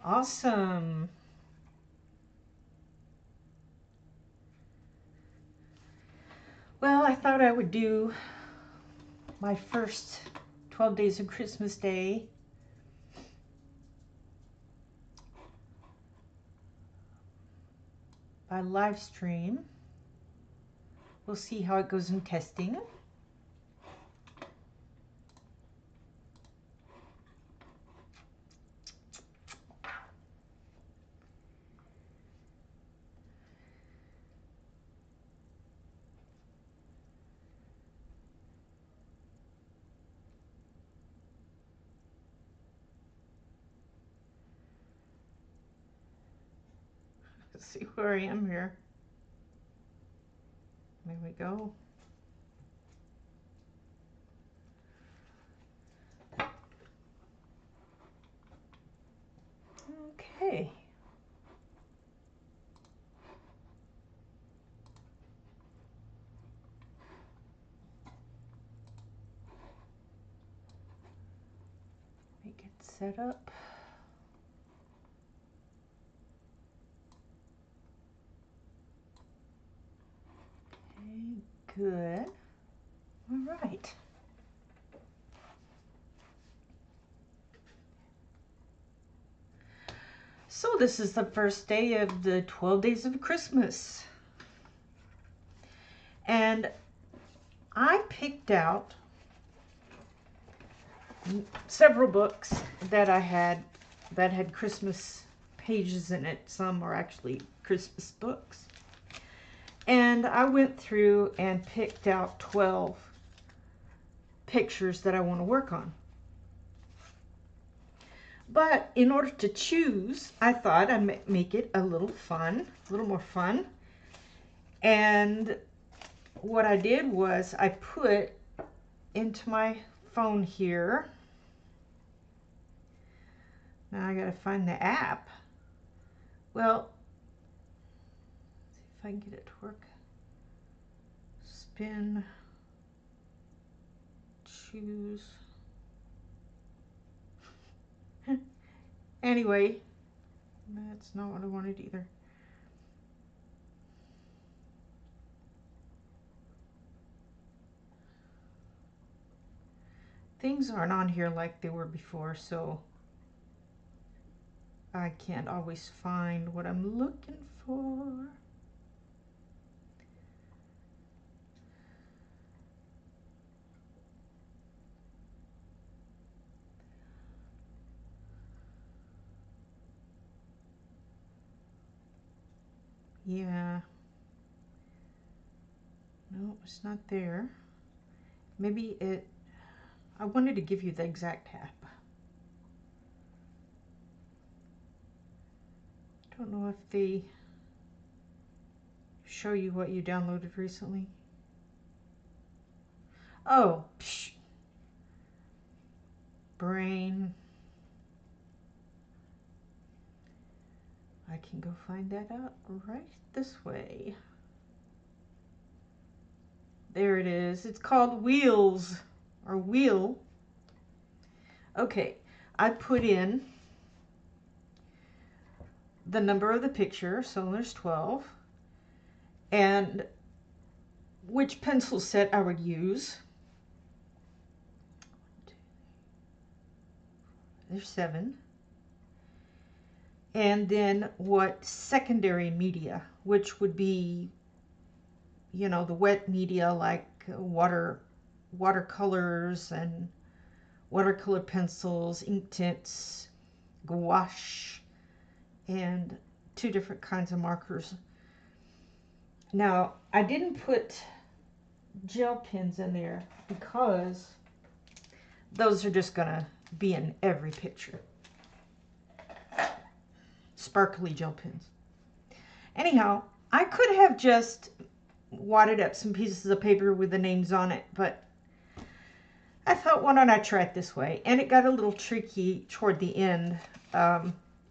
Awesome. Well, I thought I would do my first 12 days of Christmas Day by live stream. We'll see how it goes in testing. Let's see where I am here. There we go. Okay. Make it set up. Okay, good. All right. So this is the first day of the 12 days of Christmas. And I picked out several books that I had that had Christmas pages in it. Some are actually Christmas books. And I went through and picked out 12 pictures that I want to work on. But in order to choose, I thought I'd make it a little fun, a little more fun. And what I did was I put into my phone here. Now I gotta find the app. Well, let's see if I can get it to work. Spin, choose. Anyway, that's not what I wanted either. Things aren't on here like they were before, so I can't always find what I'm looking for. Yeah. No, it's not there. Maybe it... I wanted to give you the exact app. Don't know if they show you what you downloaded recently. Oh, psh. Brain. I can go find that out right this way. There it is. It's called Wheels, or Wheel. Okay, I put in the number of the picture, so there's 12, and which pencil set I would use. There's 7. And then what secondary media, which would be, you know, the wet media like watercolors and watercolor pencils, ink tints, gouache, and 2 different kinds of markers. Now, I didn't put gel pens in there because those are just gonna be in every picture. Sparkly gel pens. Anyhow, I could have just wadded up some pieces of paper with the names on it, but I thought, why don't I try it this way? And it got a little tricky toward the end.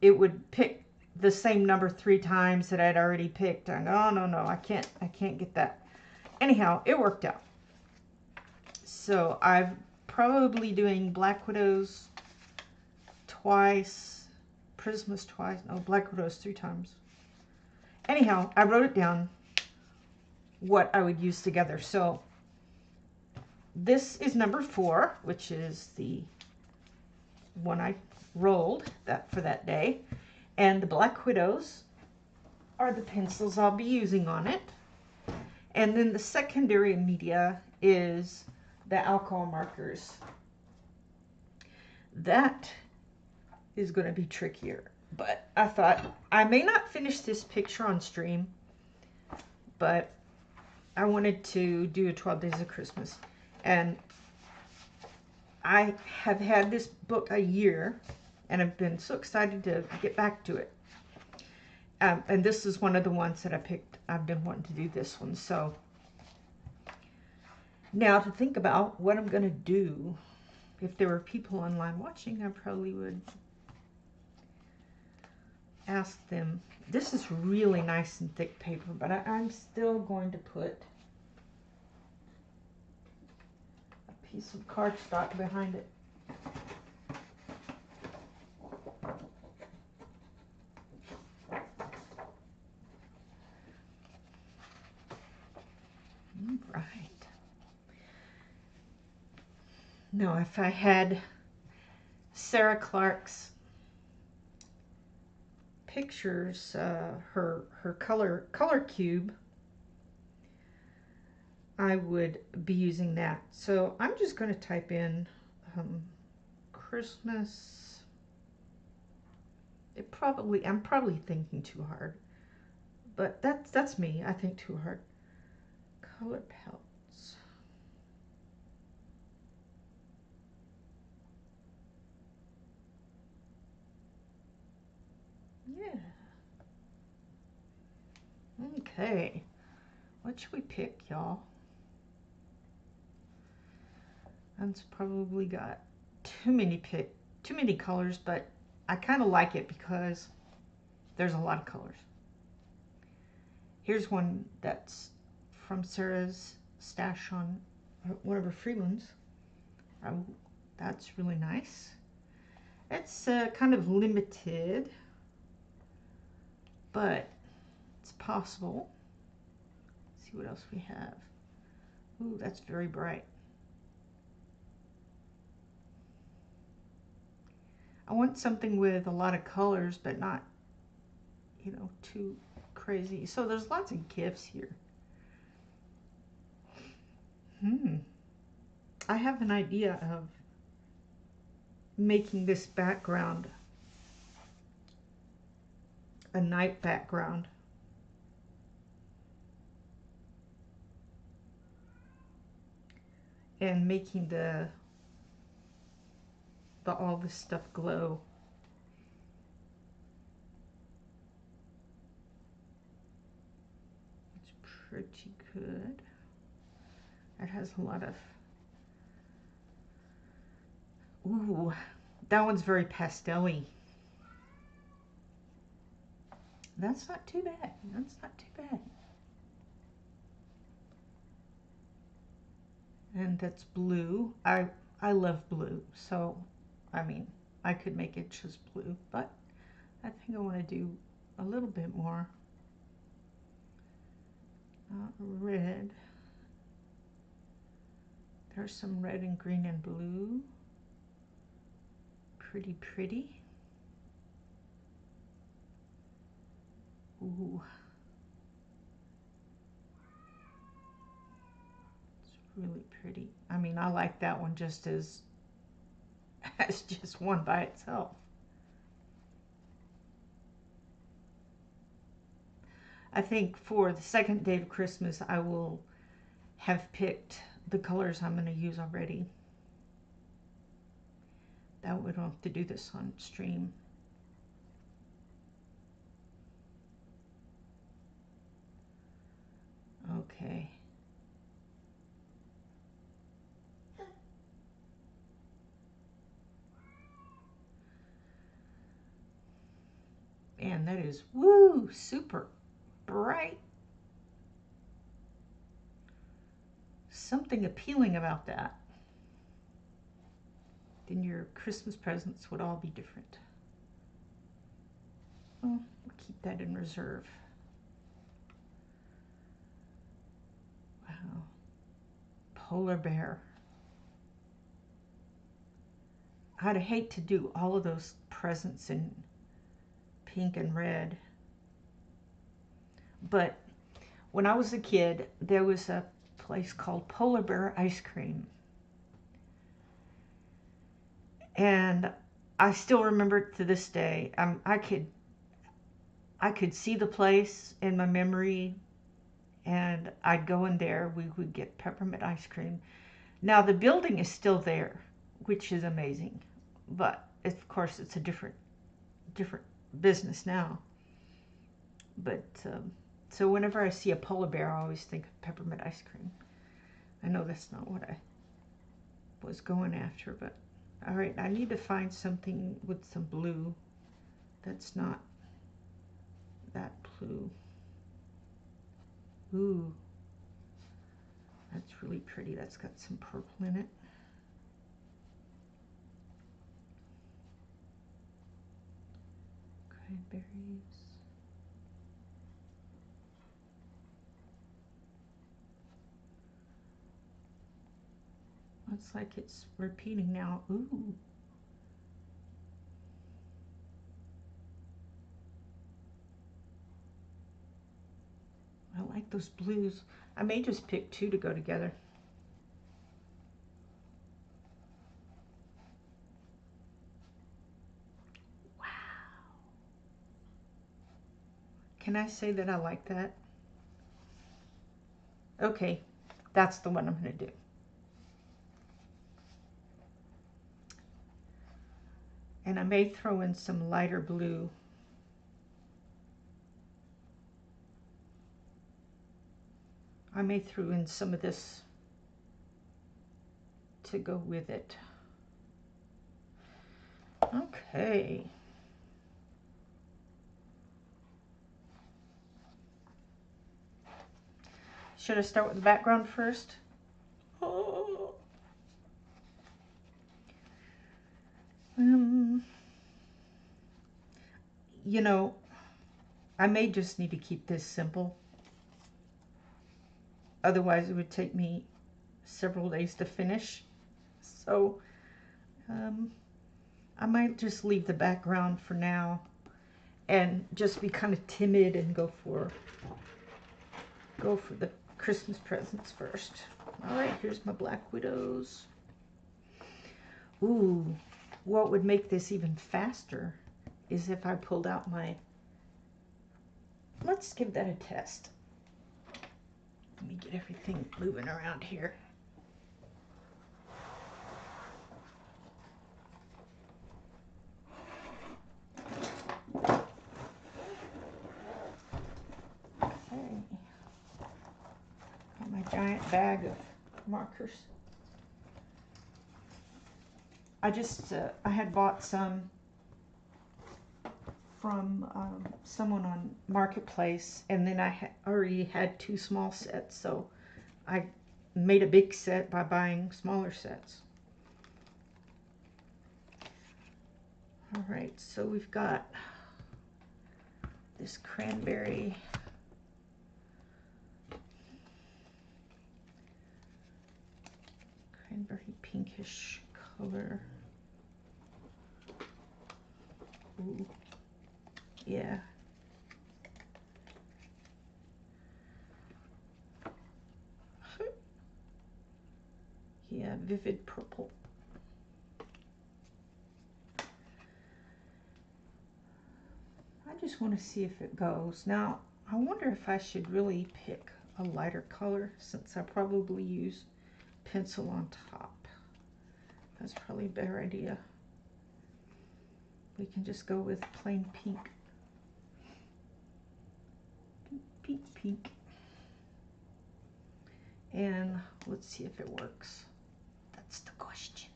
It would pick the same number 3 times that I'd already picked. I go, oh, no, I can't get that. Anyhow, it worked out. So I'm probably doing Black Widows twice, Prismas twice. No, Black Widows 3 times. Anyhow, I wrote it down what I would use together. So this is number 4, which is the one I rolled that for that day. And the Black Widows are the pencils I'll be using on it. And then the secondary media is the alcohol markers. That is going to be trickier. But I thought I may not finish this picture on stream, but I wanted to do a 12 Days of Christmas. And I have had this book a year, and I've been so excited to get back to it. And this is one of the ones that I picked. I've been wanting to do this one. So now to think about what I'm going to do. If there were people online watching, I probably would ask them. This is really nice and thick paper, but I'm still going to put a piece of cardstock behind it. Right. Now, if I had Sarah Clark's pictures, her color cube, I would be using that. So I'm just going to type in Christmas. I'm probably thinking too hard, but that's me. I think too hard. Color palettes. Yeah. Okay. What should we pick, y'all? That's probably got too many colors, but I kind of like it because there's a lot of colors. Here's one that's from Sarah's stash on one of her free ones. That's really nice. It's kind of limited, but it's possible. Let's see what else we have. Ooh, that's very bright. I want something with a lot of colors, but not, you know, too crazy. So there's lots of gifts here. I have an idea of making this background a night background. And making all this stuff glow. It's pretty good. It has a lot of, ooh, that one's very pastel-y. That's not too bad. That's not too bad. And that's blue. I love blue, so I mean, I could make it just blue, but I think I want to do a little bit more red. There's some red and green and blue. Pretty, pretty. Ooh. It's really pretty. I mean, I like that one just as just one by itself. I think for the second day of Christmas, I will have picked the colors I'm going to use already. That way we don't have to do this on stream. Okay. And that is, woo, super bright. Something appealing about that. Then your Christmas presents would all be different. Oh, we'll keep that in reserve. Wow. Polar bear. I'd hate to do all of those presents in pink and red. But when I was a kid, there was a place called Polar Bear Ice Cream. And I still remember it to this day. I could see the place in my memory, and I'd go in there. We would get peppermint ice cream. Now the building is still there, which is amazing, but of course it's a different business now. But so whenever I see a polar bear, I always think of peppermint ice cream. I know that's not what I was going after, but all right, I need to find something with some blue that's not that blue. Ooh, that's really pretty. That's got some purple in it. Cranberries. Looks like it's repeating now. Ooh. I like those blues. I may just pick two to go together. Wow. Can I say that I like that? Okay, that's the one I'm going to do. And I may throw in some lighter blue. I may throw in some of this to go with it. Okay. Should I start with the background first? Oh. You know, I may just need to keep this simple. Otherwise, it would take me several days to finish. So, I might just leave the background for now and just be kind of timid and go for the Christmas presents first. All right, here's my black widows. Ooh, what would make this even faster is if I pulled out my, let's give that a test. Let me get everything moving around here. Okay. Got my giant bag of markers. I had bought some from someone on Marketplace, and then I already had 2 small sets, so I made a big set by buying smaller sets. All right, so we've got this cranberry. Cranberry pinkish color. Ooh. Yeah. Yeah, vivid purple. I just want to see if it goes. Now, I wonder if I should really pick a lighter color since I probably use pencil on top. That's probably a better idea. We can just go with plain pink. Pink, pink. And let's see if it works. That's the question.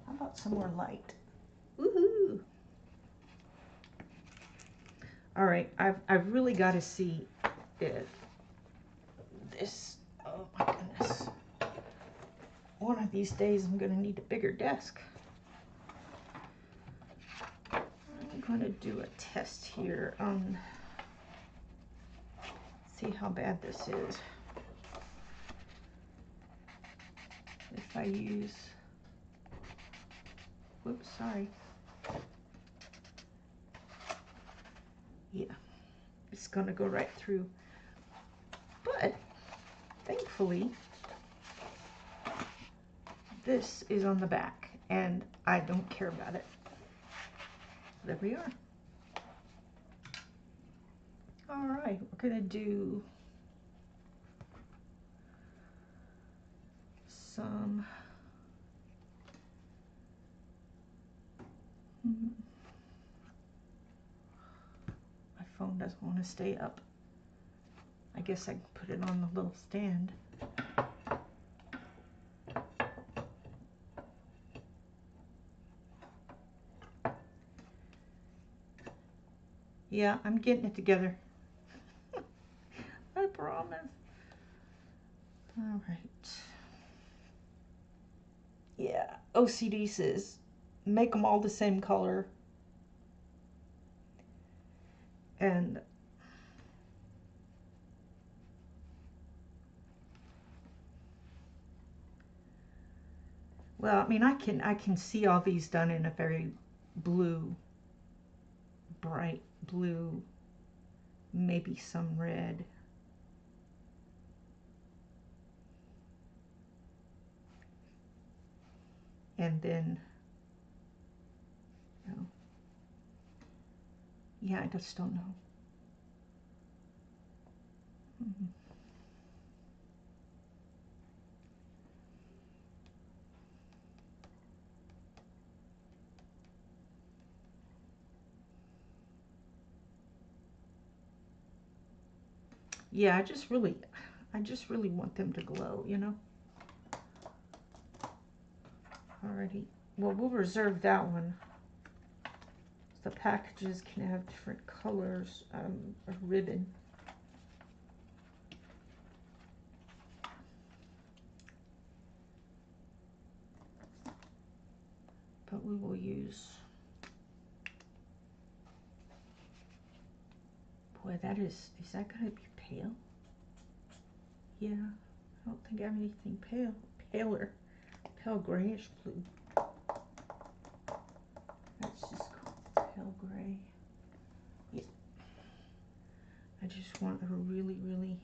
How about some more light? Woohoo! All right, I've really got to see if this, oh my goodness. One of these days I'm going to need a bigger desk. going to do a test here on, see how bad this is. If I use, whoops, sorry. Yeah, it's going to go right through. But thankfully, this is on the back, and I don't care about it. There we are. All right, we're going to do some my phone doesn't want to stay up. I guess I can put it on the little stand. Yeah, I'm getting it together. I promise. All right. Yeah, OCD says make them all the same color. And well, I mean, I can see all these done in a very blue, bright blue, maybe some red. And then, you know, yeah, I just don't know. Yeah, I just really want them to glow, you know. Alrighty, well, we'll reserve that one. The packages can have different colors of ribbon. But we will use, boy, is that going to be pale? Yeah, I don't think I have anything paler, pale grayish blue. That's just pale gray. Yeah. I just want a really, really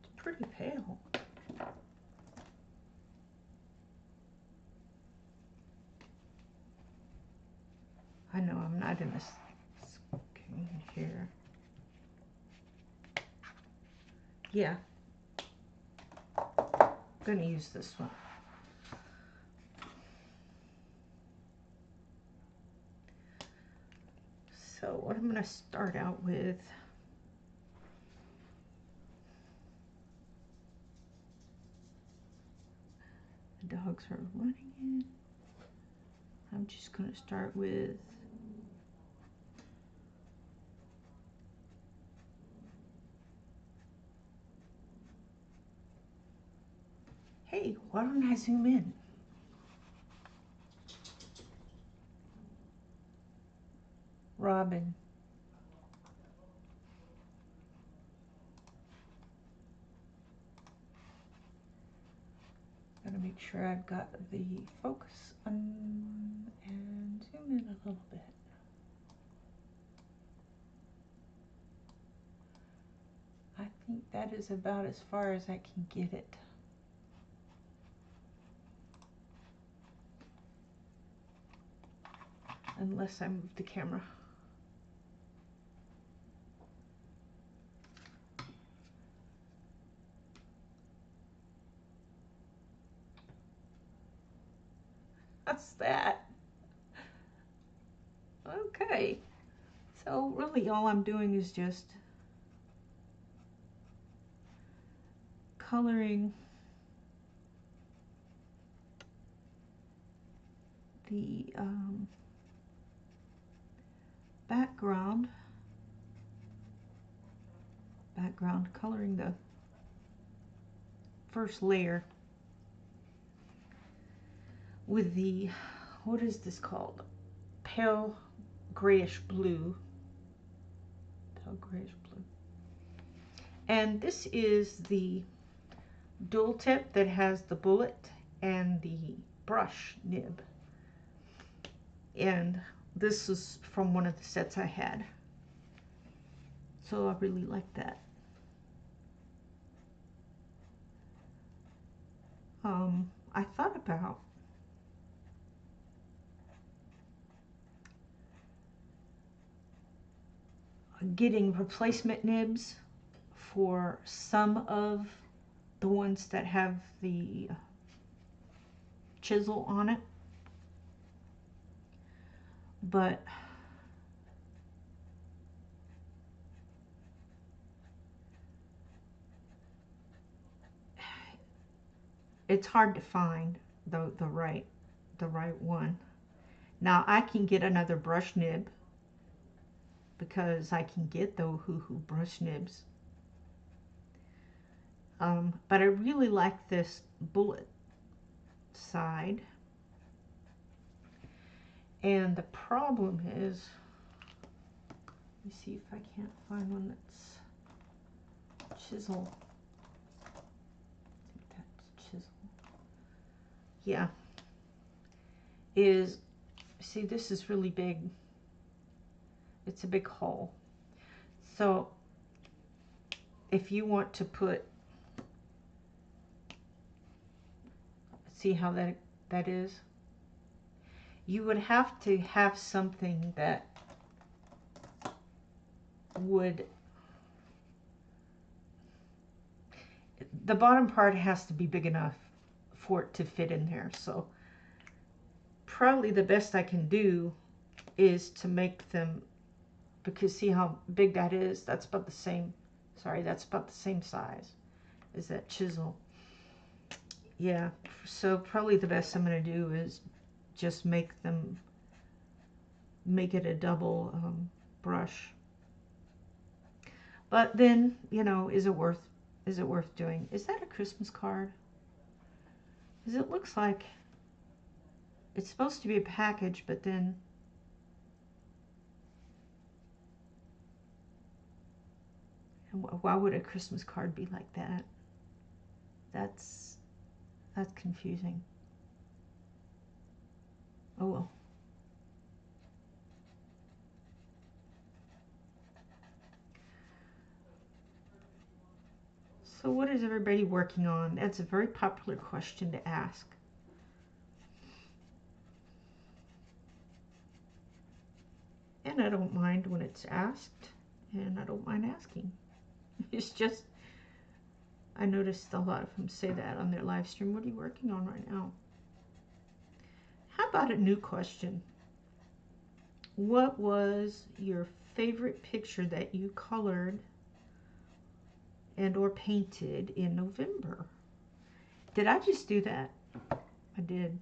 it's pretty pale. I know I'm not in this screen here. Yeah, I'm gonna use this one. So what I'm gonna start out with, the dogs are running in. I'm just gonna start with hey, why don't I zoom in? Robin. Gotta make sure I've got the focus on and zoom in a little bit. I think that is about as far as I can get it. Unless I move the camera. What's that? Okay. So really all I'm doing is just coloring the background background, coloring the first layer with the, what is this called? Pale grayish blue. Pale grayish blue. And this is the dual tip that has the bullet and the brush nib. And this is from one of the sets I had. So I really like that. I thought about getting replacement nibs for some of the ones that have the chisel on it, but it's hard to find the right one. Now I can get another brush nib because I can get the Hoo-Hoo brush nibs. But I really like this bullet side. And the problem is, let me see if I can't find one that's chisel. I think that's chisel. Yeah. Is, see, this is really big. It's a big hole. So if you want to put, see how that is? You would have to have something that would, the bottom part has to be big enough for it to fit in there. So probably the best I can do is to make them, because see how big that is? That's about the same, sorry, that's about the same size as that chisel. Yeah, so probably the best I'm going to do is just make it a double brush. But then, you know, is it worth doing? Is that a Christmas card? Because it looks like it's supposed to be a package, but then why would a Christmas card be like that? That's confusing. Oh well. So what is everybody working on? That's a very popular question to ask. And I don't mind when it's asked, and I don't mind asking. It's just, I noticed a lot of them say that on their live stream. What are you working on right now? How about a new question? What was your favorite picture that you colored and or painted in November? Did I just do that? I did.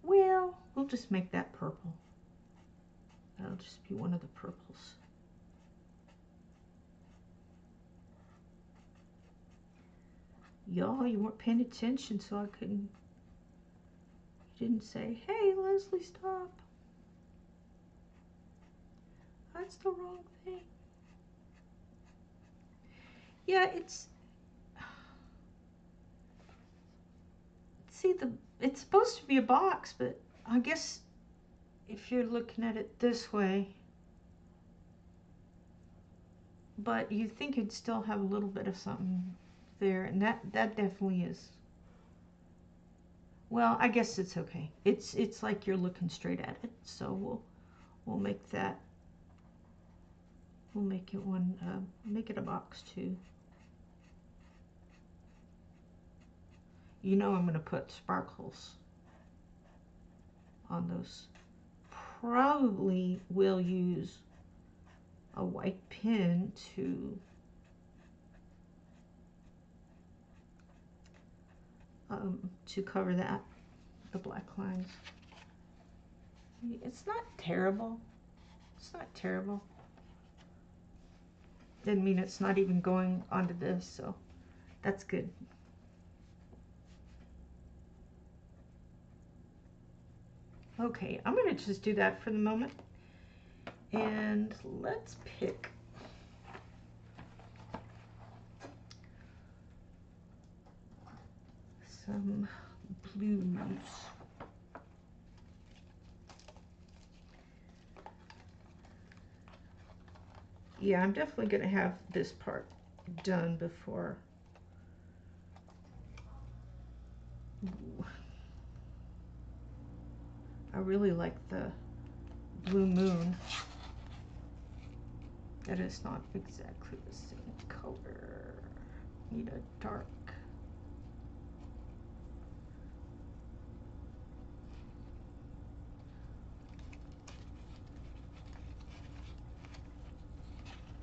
Well, we'll just make that purple. That'll just be one of the purples. Y'all, you weren't paying attention, so I couldn't. You didn't say, hey, Leslie, stop. That's the wrong thing. Yeah, it's, see, it's supposed to be a box, but I guess if you're looking at it this way, but you think it'd still have a little bit of something there, and that definitely is. Well, I guess it's okay. It's like you're looking straight at it, so we'll make that. We'll make it one. Make it a box too. You know I'm going to put sparkles on those. Probably will use a white pen to cover that, the black lines. It's not terrible. It's not terrible. Doesn't mean it's not even going onto this, so that's good. Okay, I'm going to just do that for the moment. And let's pick some blues. Yeah, I'm definitely going to have this part done before. Ooh. I really like the blue moon. That is not exactly the same color. Need a dark.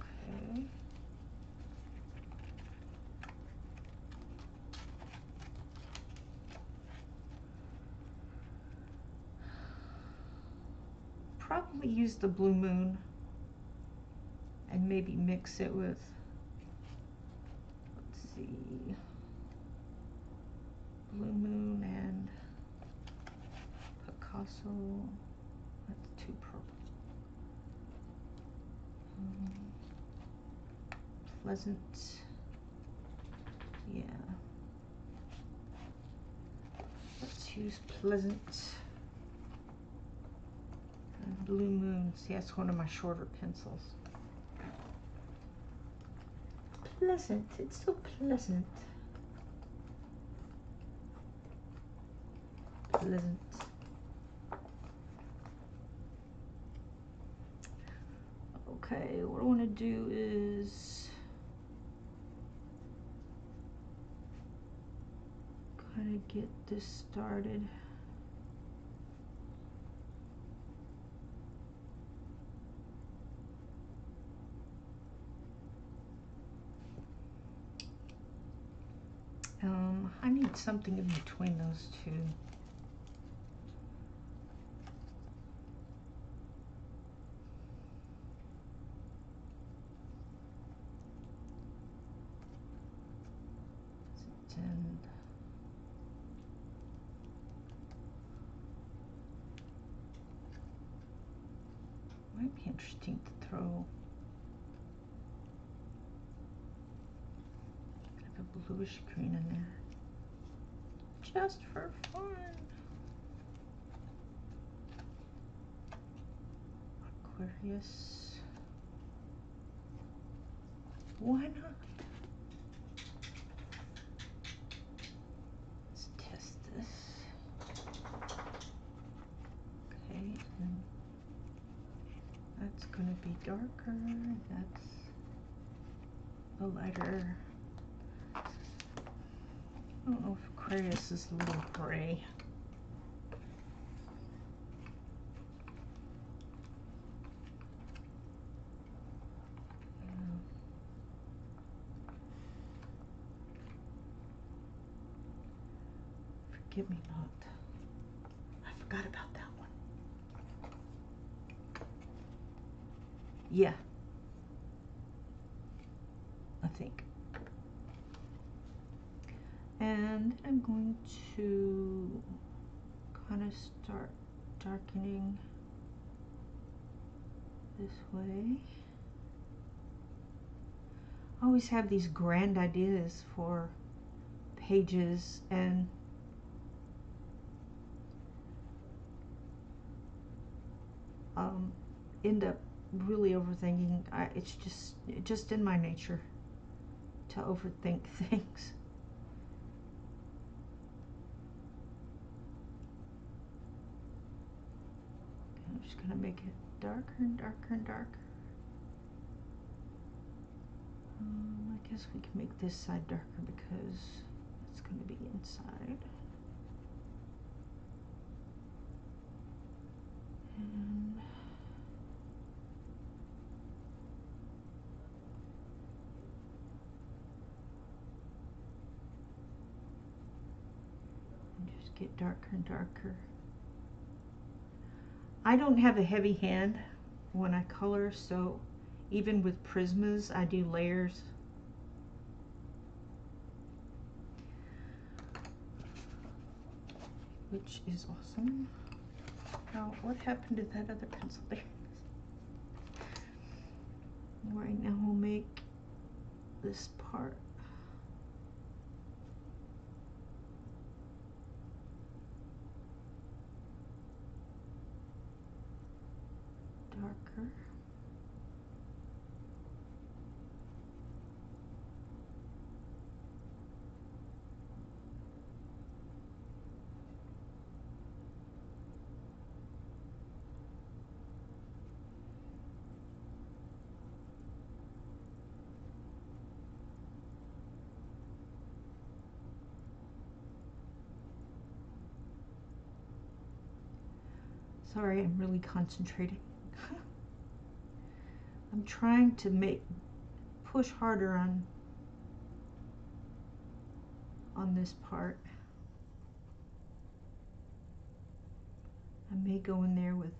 Okay. Probably use the blue moon and maybe mix it with, let's see, blue moon and Picasso. That's too purple. Pleasant. Yeah. Let's use pleasant. And blue moon. See, that's one of my shorter pencils. Pleasant. It's so pleasant. Pleasant. Okay, what I want to do is kind of get this started. I need something in between those two. And might be interesting to throw kind of a bluish green in there, just for fun. Aquarius. Why not? Let's test this. Okay, and that's going to be darker. That's a lighter. I don't know if Aquarius is a little gray. Forgive me not. I forgot about that one. Yeah. I think. And I'm going to kind of start darkening this way. I always have these grand ideas for pages and end up really overthinking. It's just in my nature to overthink things. I'm just gonna make it darker and darker and darker. I guess we can make this side darker because it's going to be inside. And just get darker and darker. I don't have a heavy hand when I color, so Even with Prismas, I do layers. Which is awesome. Now, what happened to that other pencil there? Right now we'll make this part. Darker. Sorry, I'm really concentrating. I'm trying to push harder on this part. I may go in there with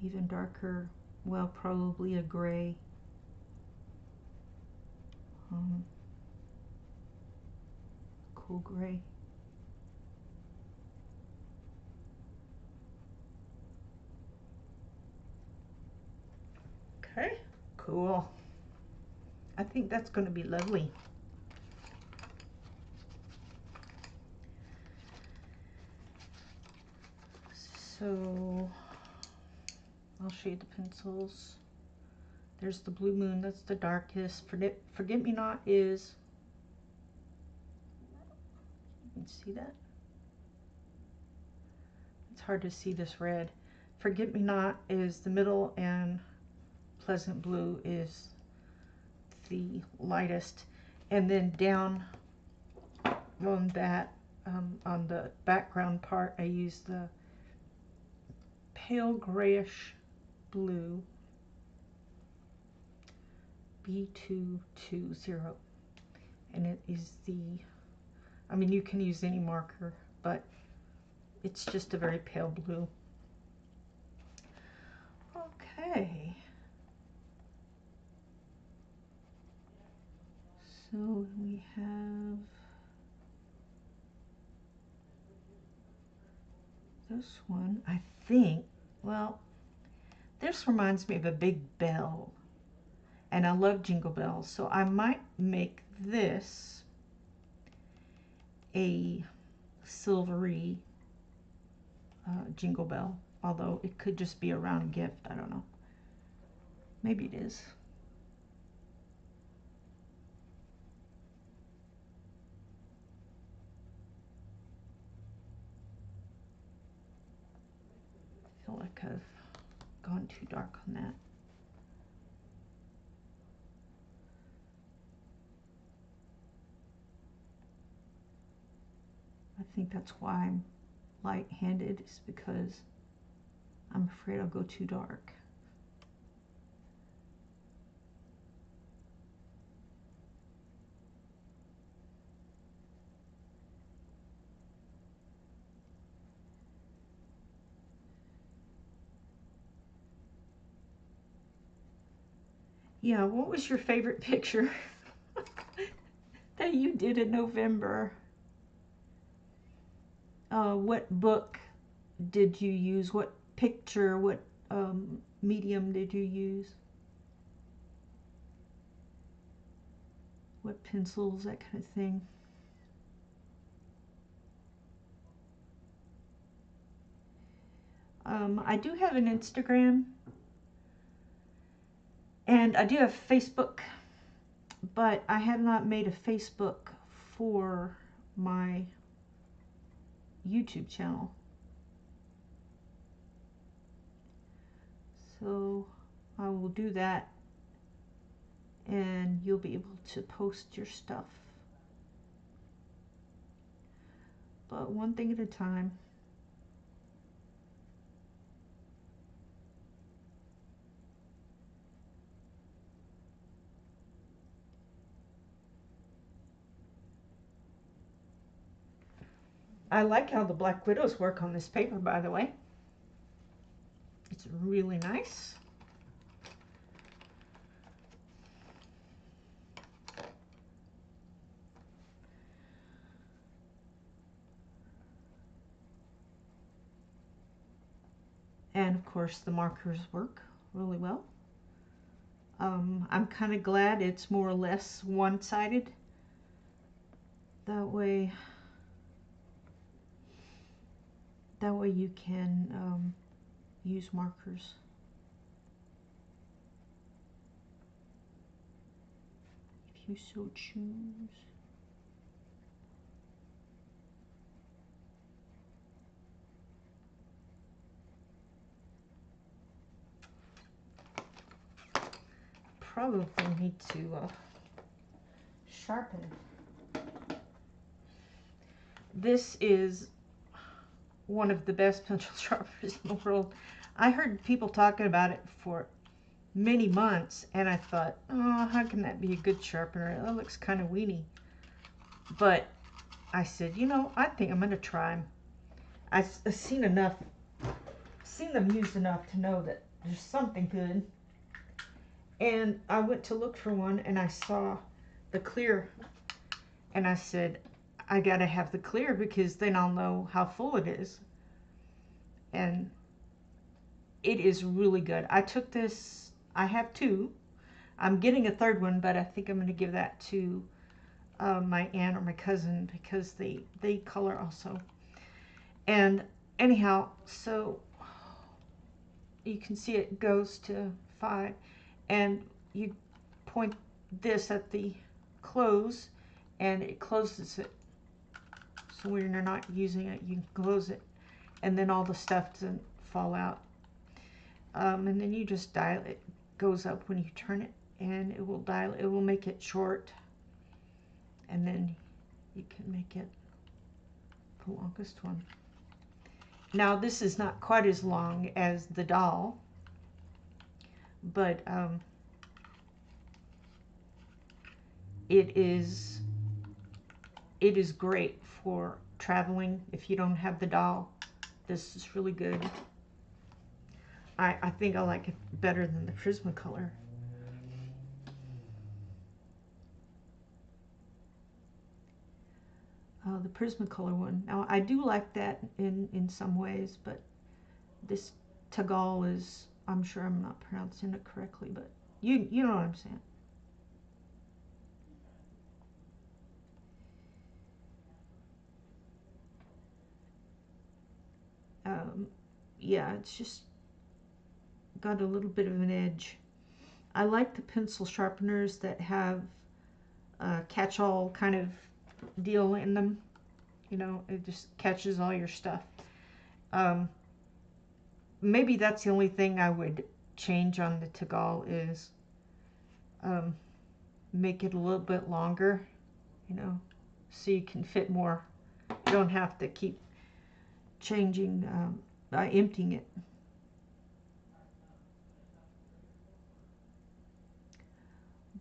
even darker, well, probably a gray. Cool gray. Okay, cool. I think that's going to be lovely. So I'll show you the pencils. There's the Blue Moon, that's the darkest. Forget Me Not is, you can see that? It's hard to see this red. Forget Me Not is the middle, and Pleasant Blue is the lightest. And then down on that, on the background part, I use the pale grayish blue, B220, and it is I mean, you can use any marker, but it's just a very pale blue. Okay. So we have this one, I think. Well, this reminds me of a big bell, and I love jingle bells, so I might make this a silvery jingle bell, although it could just be a round gift. I don't know. Maybe it is. I feel like I've gone too dark on that. I think that's why I'm light-handed, is because I'm afraid I'll go too dark. Yeah, what was your favorite picture that you did in November? What book did you use? What picture, what medium did you use? What pencils, that kind of thing? I do have an Instagram, and I do have Facebook, but I have not made a Facebook for my YouTube channel. So I will do that, and you'll be able to post your stuff. But one thing at a time. I like how the Black Widows work on this paper, by the way. It's really nice. course, the markers work really well. I'm kind of glad it's more or less one-sided. That way you can use markers. If you so choose. Probably need to sharpen. This is one of the best pencil sharpeners in the world. I heard people talking about it for many months, and I thought, oh, how can that be a good sharpener? That looks kind of weeny. But I said, you know, I think I'm going to try them. I've seen them used enough to know that there's something good. And I went to look for one, and I saw the clear, and I said, I gotta have the clear because then I'll know how full it is. And it is really good. I took this, I have two. I'm getting a third one, but I think I'm gonna give that to my aunt or my cousin because they color also. And anyhow, so you can see it goes to 5, and you point this at the close and it closes it. So when you're not using it, you can close it, and then all the stuff doesn't fall out. And then you just dial it. Goes up when you turn it, and it will dial. It will make it short, and then you can make it the longest one. Now this is not quite as long as the doll, but it is great for traveling if you don't have the doll. This is really good. I think I like it better than the Prismacolor. The Prismacolor one. Now I do like that in some ways, but this Tagal is, I'm sure I'm not pronouncing it correctly, but you know what I'm saying. Yeah, it's just got a little bit of an edge. I like the pencil sharpeners that have a catch-all kind of deal in them. You know, it just catches all your stuff. Maybe that's the only thing I would change on the Tagal is make it a little bit longer, you know, so you can fit more. You don't have to keep changing, emptying it.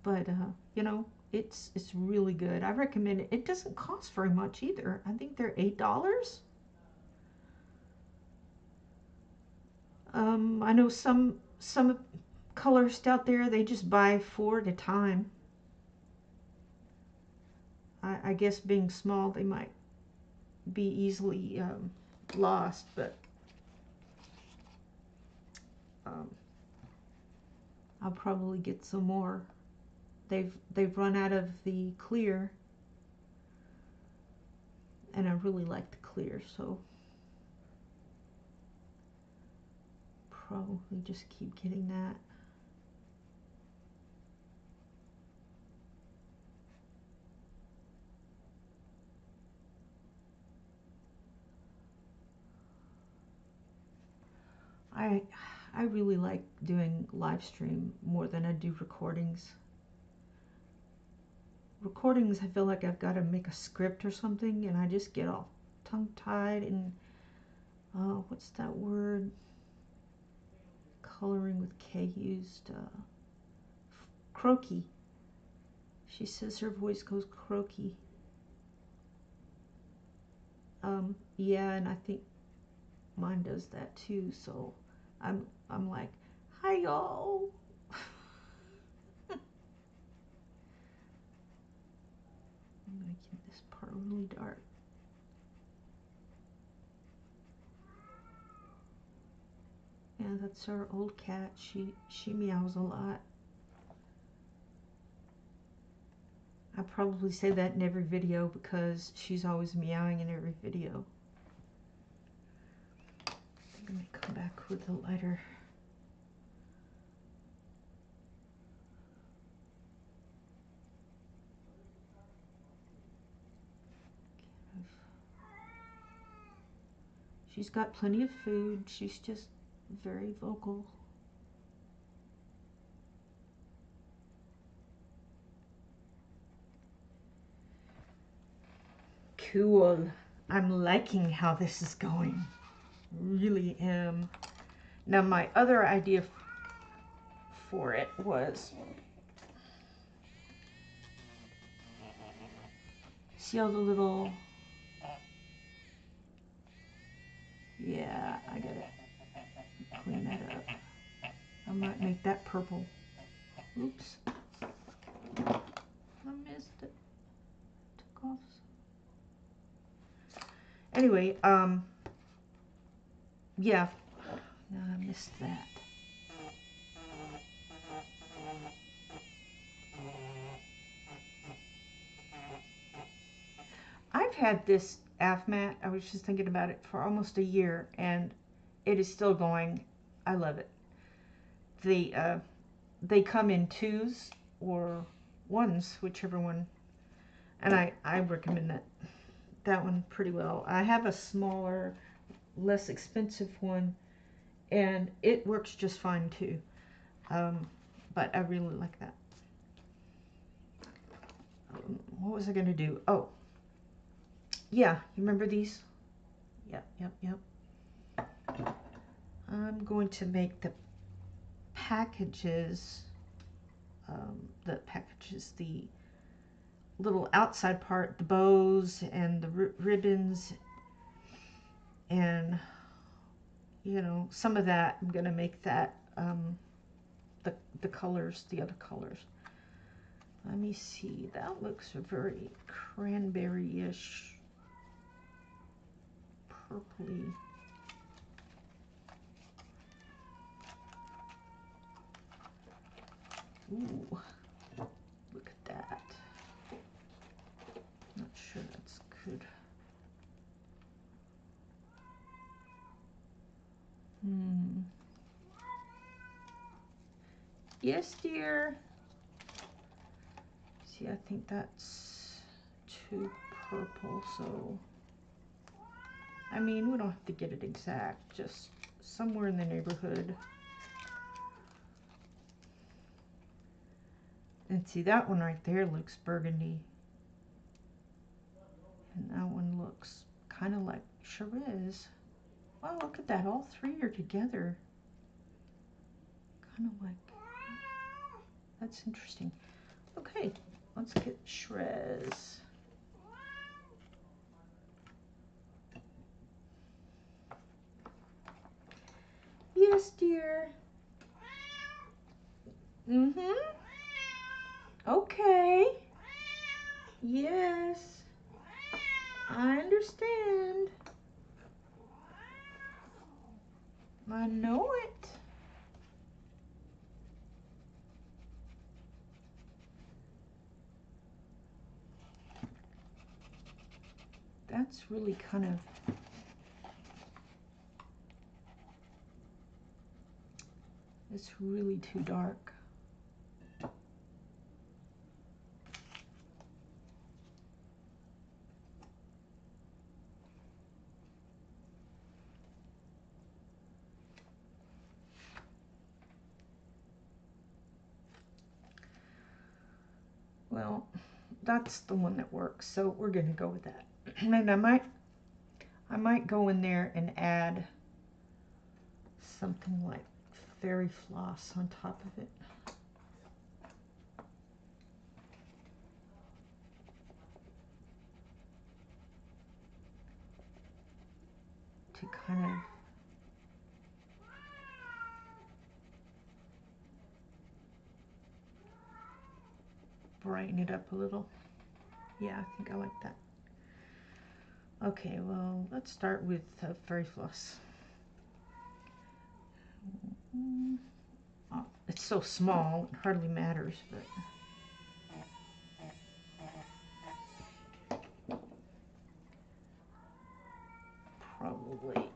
But you know, it's really good. I recommend it. It doesn't cost very much either. I think they're $8. I know some colorists out there, they just buy 4 at a time. I guess being small, they might be easily lost, but I'll probably get some more. They've run out of the clear, and I really like the clear, so probably just keep getting that. I really like doing live stream more than I do recordings. Recordings, I feel like I've got to make a script or something, and I just get all tongue-tied and what's that word? Coloring with K used. Croaky. She says her voice goes croaky. Yeah, and I think mine does that too. So I'm like, hi y'all. I'm gonna keep this part really dark. Yeah, that's our old cat. She meows a lot. I probably say that in every video because she's always meowing in every video. I think I may come back with a lighter. She's got plenty of food. She's just very vocal. Cool. I'm liking how this is going. Really am. Now my other idea for it was, see all the little, yeah, I gotta clean that up. I might make that purple. Oops. I missed it. Took off. Anyway, yeah. No, I missed that. I've had this AFMAT, I was just thinking about it, for almost a year, and it is still going. I love it. They come in 2s or 1s, whichever one, and I recommend that one pretty well. I have a smaller, less expensive one, and it works just fine too. But I really like that. What was I going to do? Oh, yeah, you remember these? Yep. I'm going to make the packages, the little outside part, the bows and the ribbons, and you know, some of that I'm going to make that the colors, the other colors. Let me see, that looks very cranberry-ish, purpley. Ooh, look at that. Not sure that's good. Yes, dear. See, I think that's too purple, so I mean, we don't have to get it exact, just somewhere in the neighborhood. And see, that one right there looks burgundy. And that one looks kind of like Shiraz. Wow, look at that. All three are together. Kind of like, that's interesting. Okay, let's get Shiraz. Yes, dear. Mm-hmm. Okay. Yes. I understand. I know it. That's really kind of, it's really too dark. Well, that's the one that works, so we're gonna go with that. And I might go in there and add something like fairy floss on top of it. To kind of brighten it up a little. Yeah, I think I like that. Okay, well, let's start with fairy floss. Oh, it's so small, it hardly matters, but probably.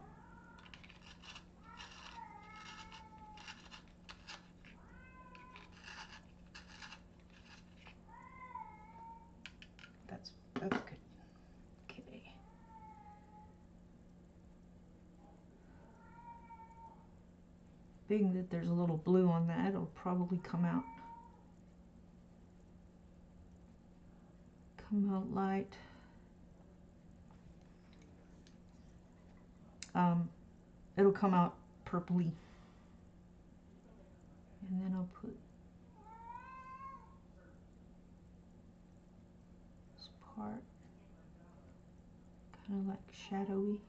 That's good. Okay. Being that there's a little blue on that, it'll probably come out light. It'll come out purpley. And then I'll put this part kind of like shadowy.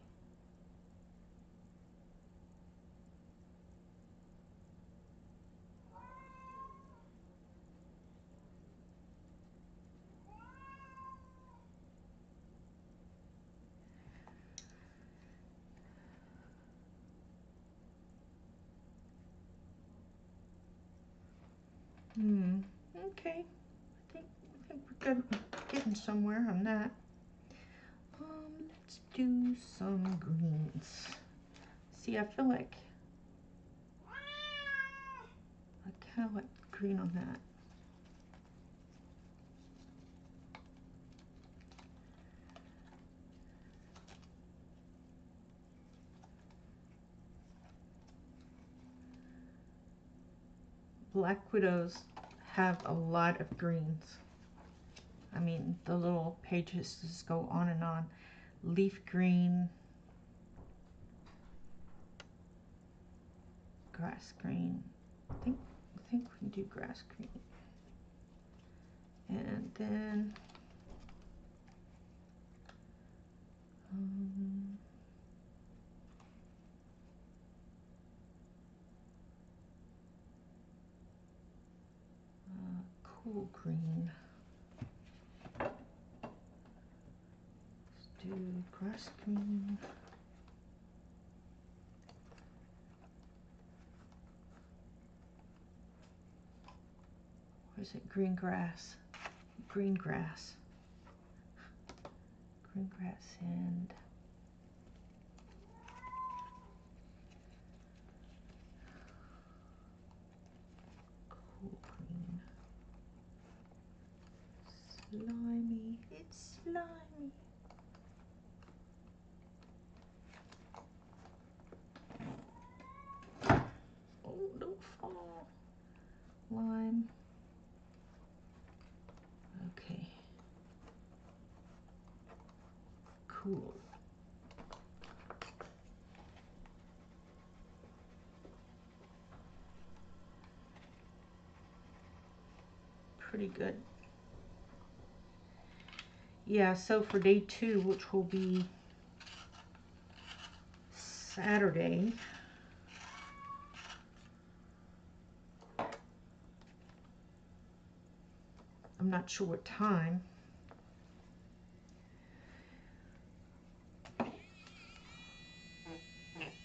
Okay. I think we're good. Getting somewhere on that. Let's do some greens. See, I feel like I kind of like green on that. Black widows have a lot of greens. I mean, the little pages just go on and on. Leaf green, grass green. I think we can do grass green. And then cool green. Let's do grass green. Or is it green grass? Green grass. Green grass and cool green. Slimy. It's slimy. Oh, don't fall. Lime. Okay. Cool. Pretty good. Yeah, so for day 2, which will be Saturday, I'm not sure what time.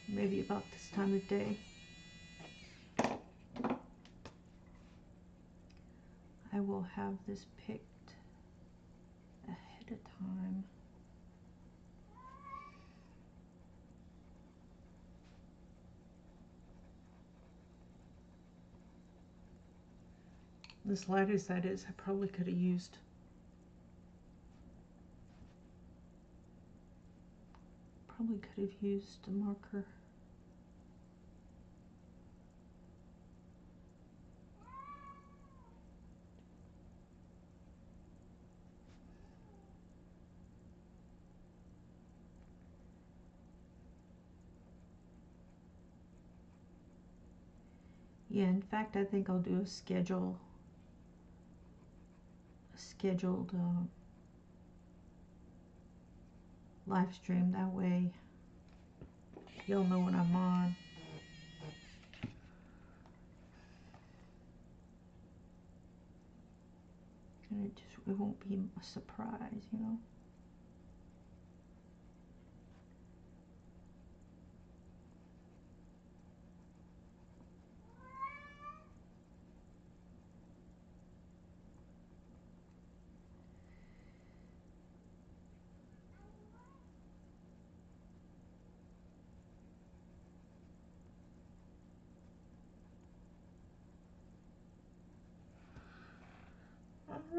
Maybe about this time of day. I will have this picked ahead of time. As light as that is, I probably could have used a marker. Yeah, in fact, I think I'll do a scheduled live stream. That way you'll know when I'm on. And it won't be a surprise, you know.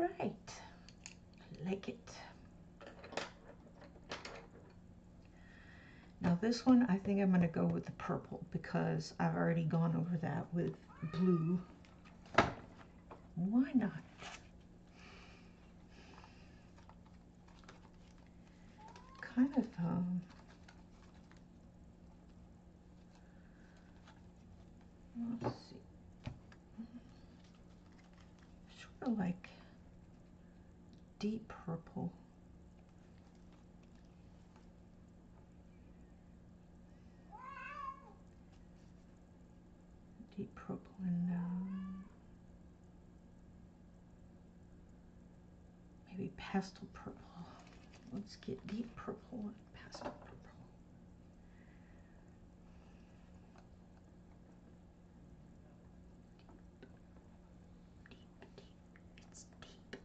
right, I like it. Now this one, I think I'm going to go with the purple because I've already gone over that with blue. Why not? Kind of, let's see, sort of like deep purple. Deep purple and maybe pastel purple. Let's get deep purple and pastel purple. Deep, deep, it's deep.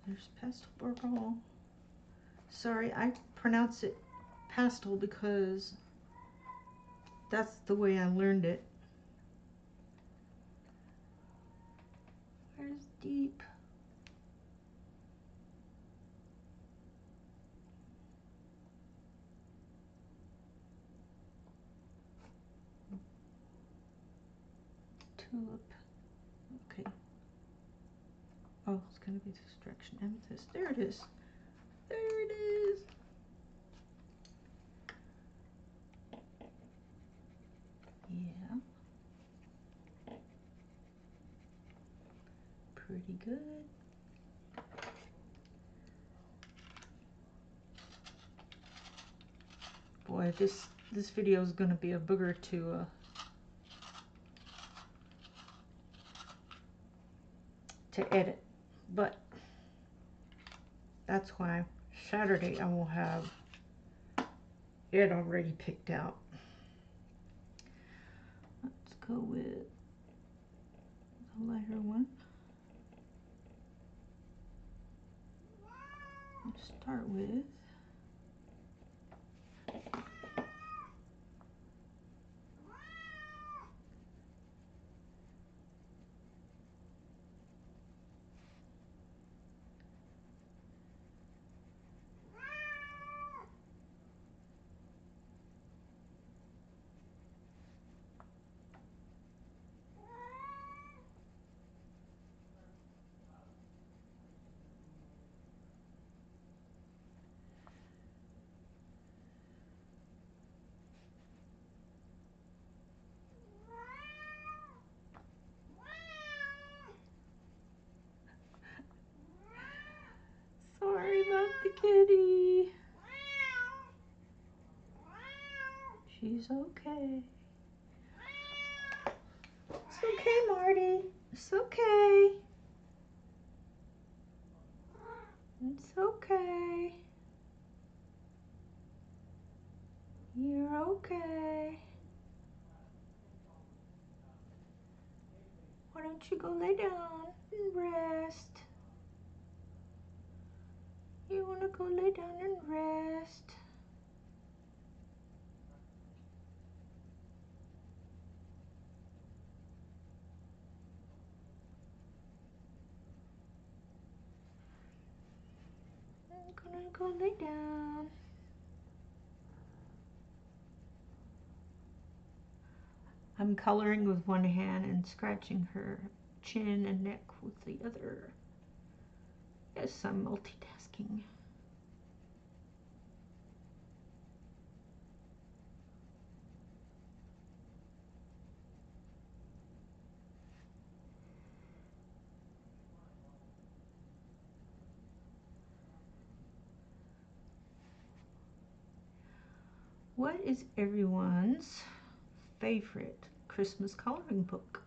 There's pastel purple. Sorry, I pronounce it pastel because that's the way I learned it. Where's deep? Tulip. Okay. Oh, it's gonna be distraction. Amethyst. There it is. There it is. Yeah. Pretty good. Boy, this video is gonna be a booger to edit, but that's why Saturday I will have it already picked out. Let's go with the lighter one. Let's start with sorry about the kitty. She's okay. It's okay, Marty. It's okay. It's okay. You're okay. Why don't you go lay down and rest? You want to go lay down and rest? I'm gonna go lay down. I'm coloring with one hand and scratching her chin and neck with the other. Yes, I'm multitasking. What is everyone's favorite Christmas coloring book?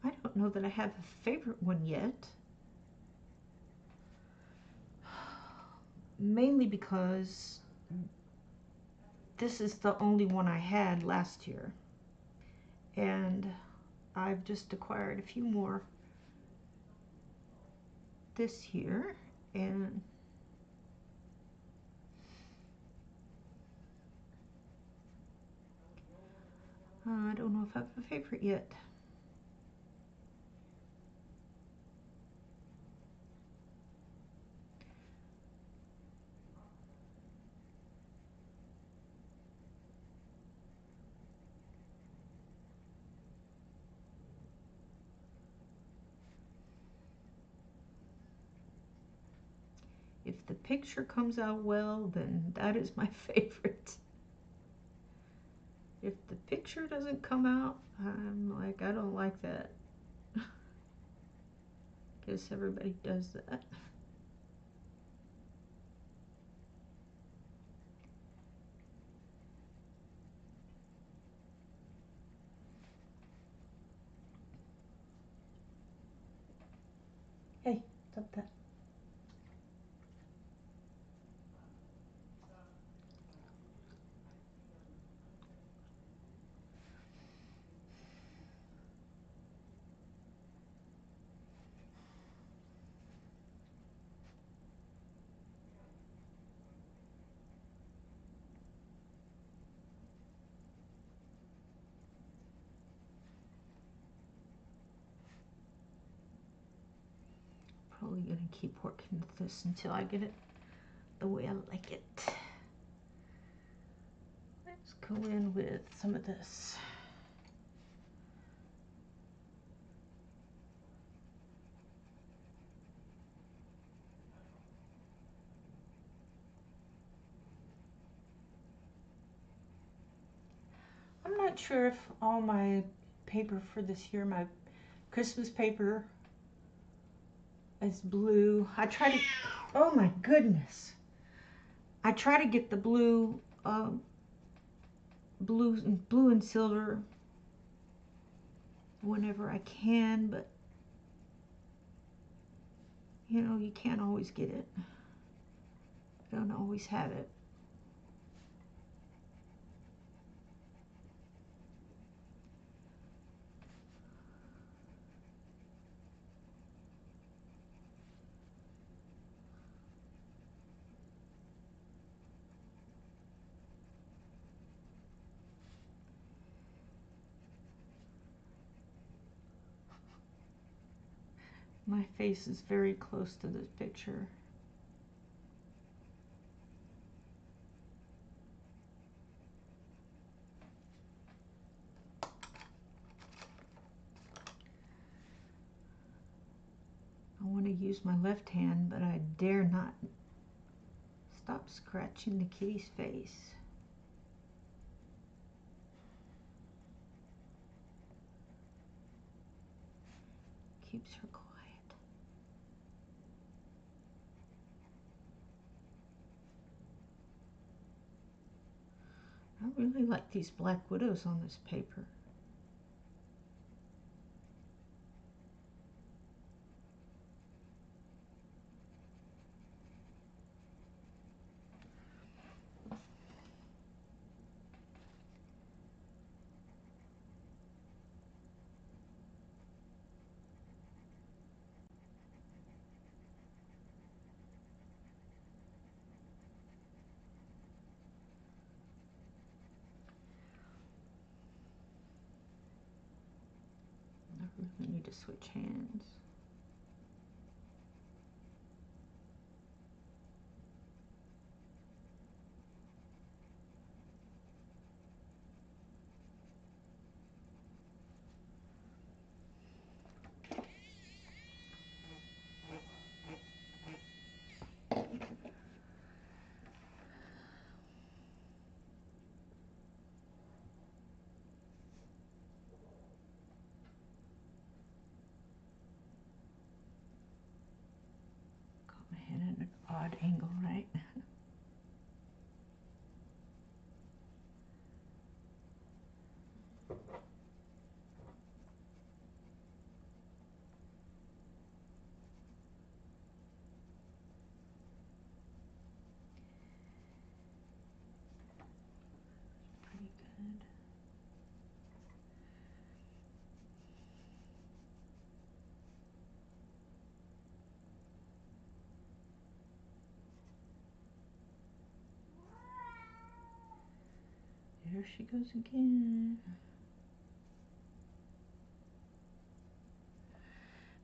I don't know that I have a favorite one yet. Mainly because this is the only one I had last year. And I've just acquired a few more this year. And I don't know if I have a favorite yet. If the picture comes out well, then that is my favorite. If the picture doesn't come out, I'm like, I don't like that. Guess everybody does that. Hey, stop that. Probably gonna keep working with this until I get it the way I like it. Let's go in with some of this. I'm not sure if all my paper for this year, my Christmas paper, is blue. I try to, oh my goodness. I try to get the blue, blue and silver whenever I can, but you know, you can't always get it. I don't always have it. My face is very close to this picture. I want to use my left hand, but I dare not. Stop scratching the kitty's face. Keeps her quiet. I really like these black widows on this paper. I really need to switch hands. Got my head at an odd angle, right? Pretty good. There she goes again.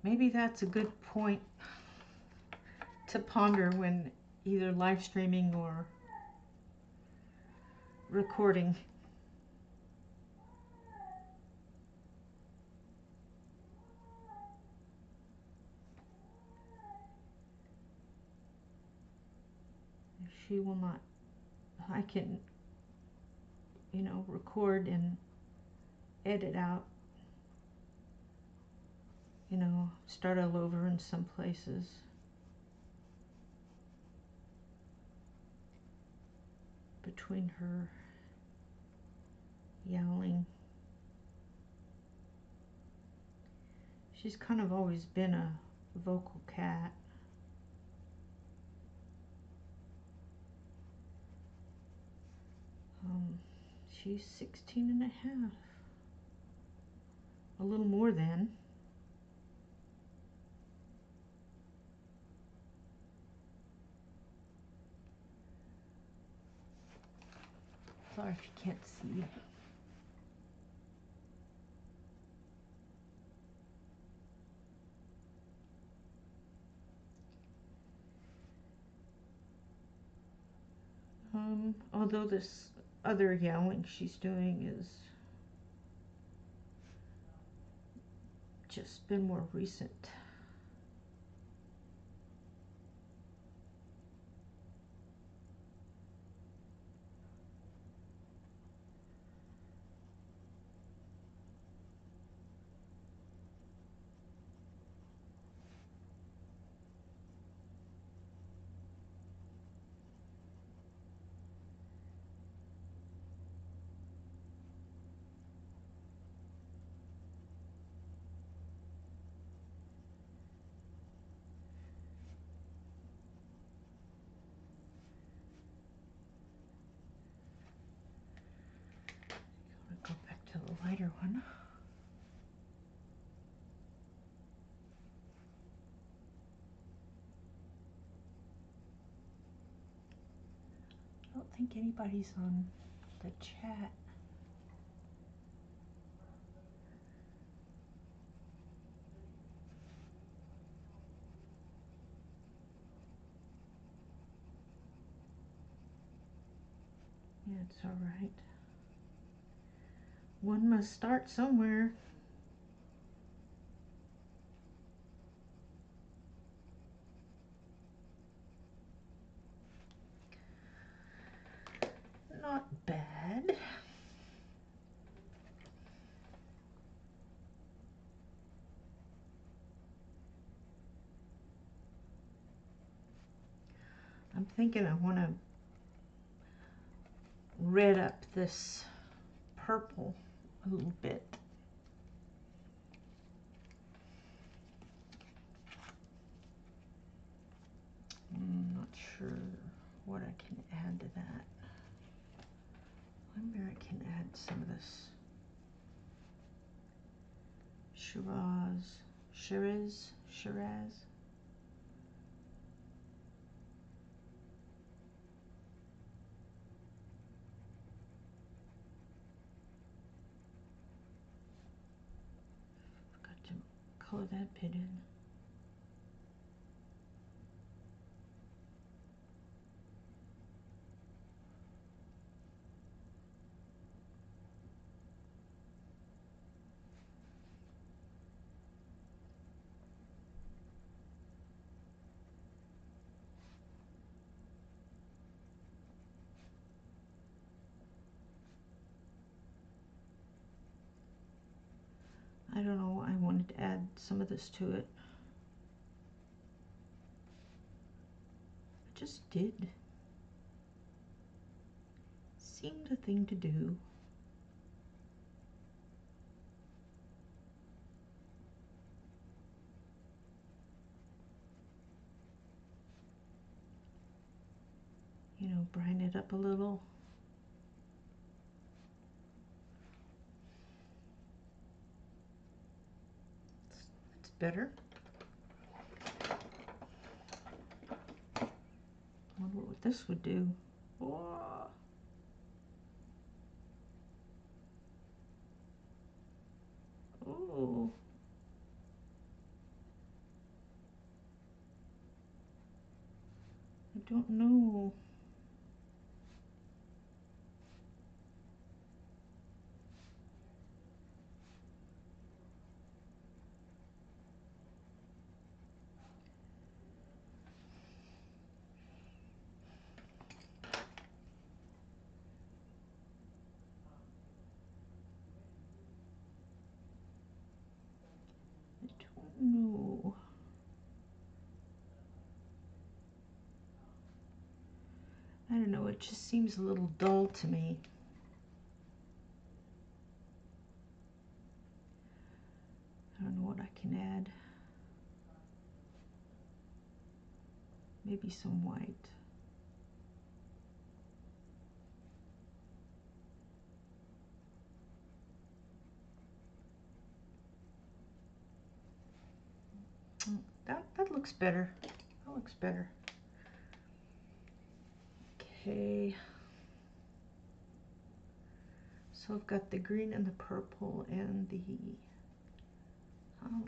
maybe that's a good point to ponder when either live streaming or recording. If she will not, I can, you know, record and edit out, you know, start all over in some places. Between her yowling. She's kind of always been a vocal cat. She's 16 and a half. A little more than. Sorry if you can't see. Although this other yowling she's doing is just been more recent. Go back to the lighter one. I don't think anybody's on the chat. Yeah, it's all right. One must start somewhere. Not bad. I'm thinking I want to red up this purple a little bit. I'm not sure what I can add to that. Maybe I can add some of this Shiraz. Forgot to color that bit in. I don't know, I wanted to add some of this to it. I just did. Seemed the thing to do. You know, brine it up a little. It's better. Wonder what this would do. Whoa. Ooh. don't know. No. I don't know, it just seems a little dull to me. I don't know what I can add. Maybe some white. That looks better. That looks better. Okay. So I've got the green and the purple and the,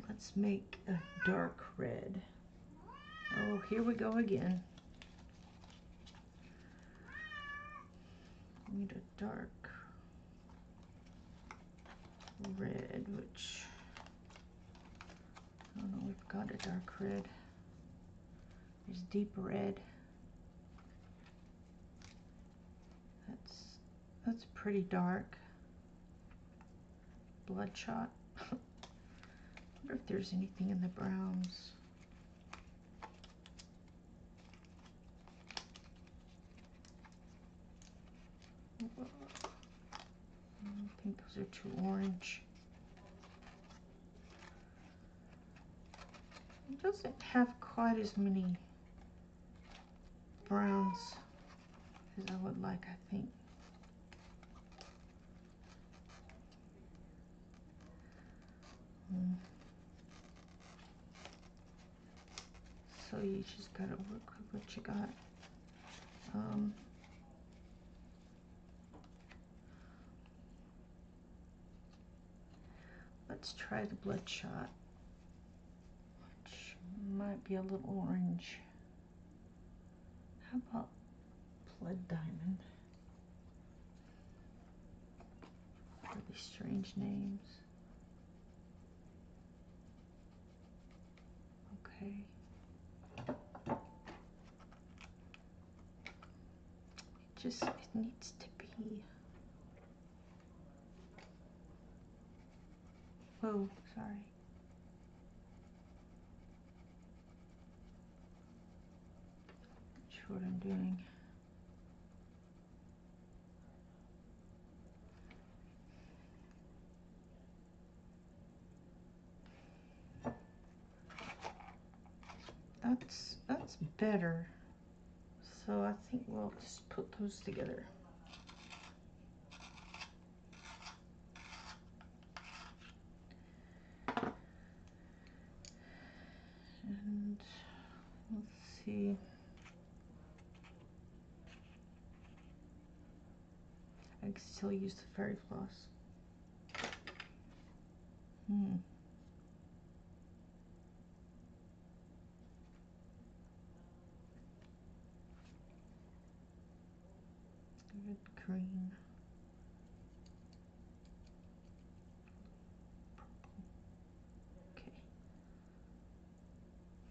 let's make a dark red. Oh, here we go again. We need a dark red, which, I don't know, we've got a dark red. There's deep red. That's pretty dark. Bloodshot. I wonder if there's anything in the browns. I think those are too orange. It doesn't have quite as many browns as I would like, I think. So you just gotta work with what you got. Let's try the bloodshot, which might be a little orange. How about blood diamond? Really strange names. Okay. It needs to be. Oh, sorry. Not sure what I'm doing. That's better. So I think we'll just put those together. And let's see. I can still use the fairy floss. Red, green, purple. Okay.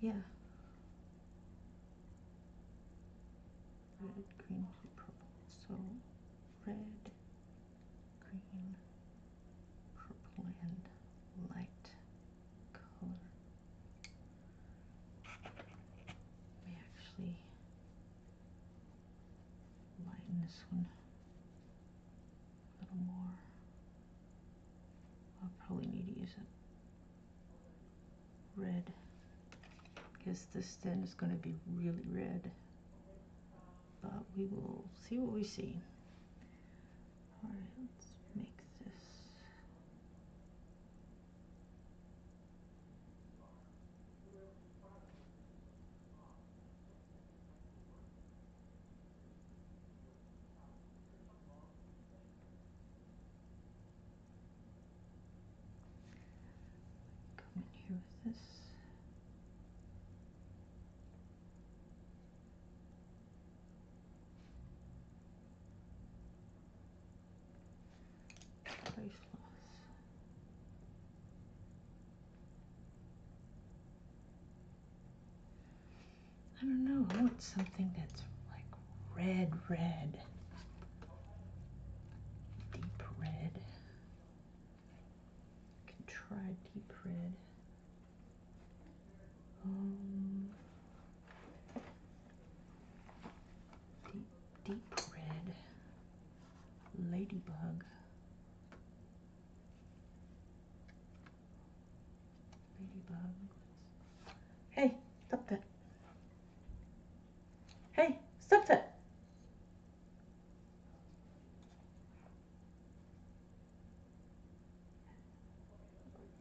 Yeah. Red, green, purple. So red, green, purple, and light color. Let me actually lighten this one a little more. I'll probably need to use it red because this then is going to be really red. But we will see what we see. All right, let's make this. Come in here with this. I don't know, I want something that's like red, red. Deep red. I can try deep red. Deep red. Ladybug. Ladybug. Hey, stop that. Hey, stop that.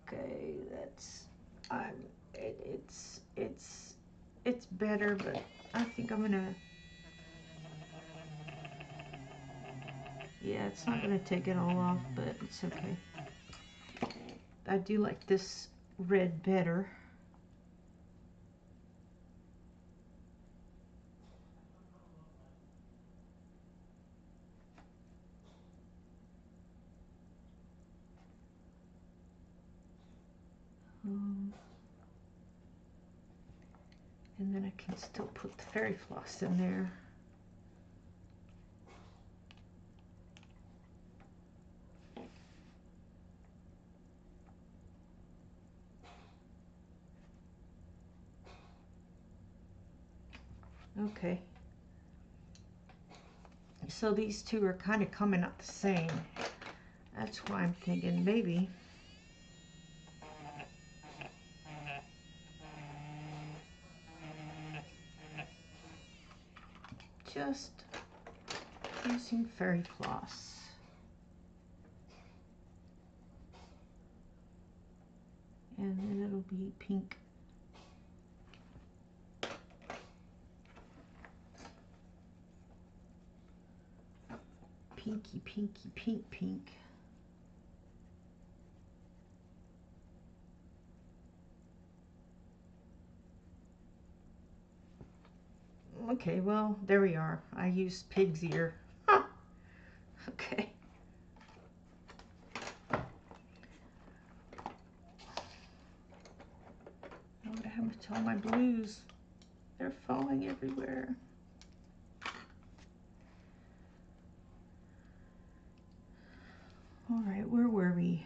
Okay, that's it's better, but I think I'm gonna, yeah, it's not gonna take it all off, but it's okay. I do like this red better. And then I can still put the fairy floss in there. Okay. So these two are kind of coming out the same. That's why I'm thinking maybe just using fairy floss. And then it'll be pink. Pinky, pinky, pink, pink. Okay, well, there we are. I used pig's ear. Huh. Okay. What happened to all my blues? They're falling everywhere. All right, where were we?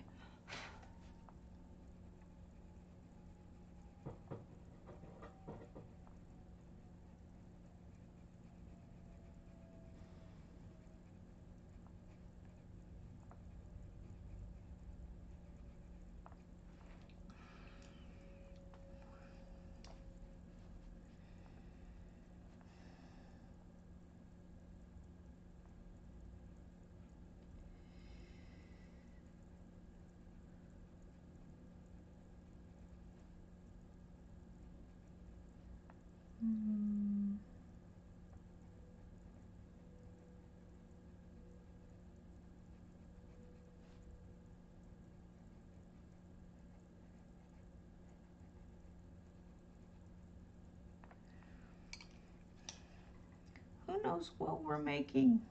Who knows what we're making?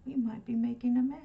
We might be making a mess.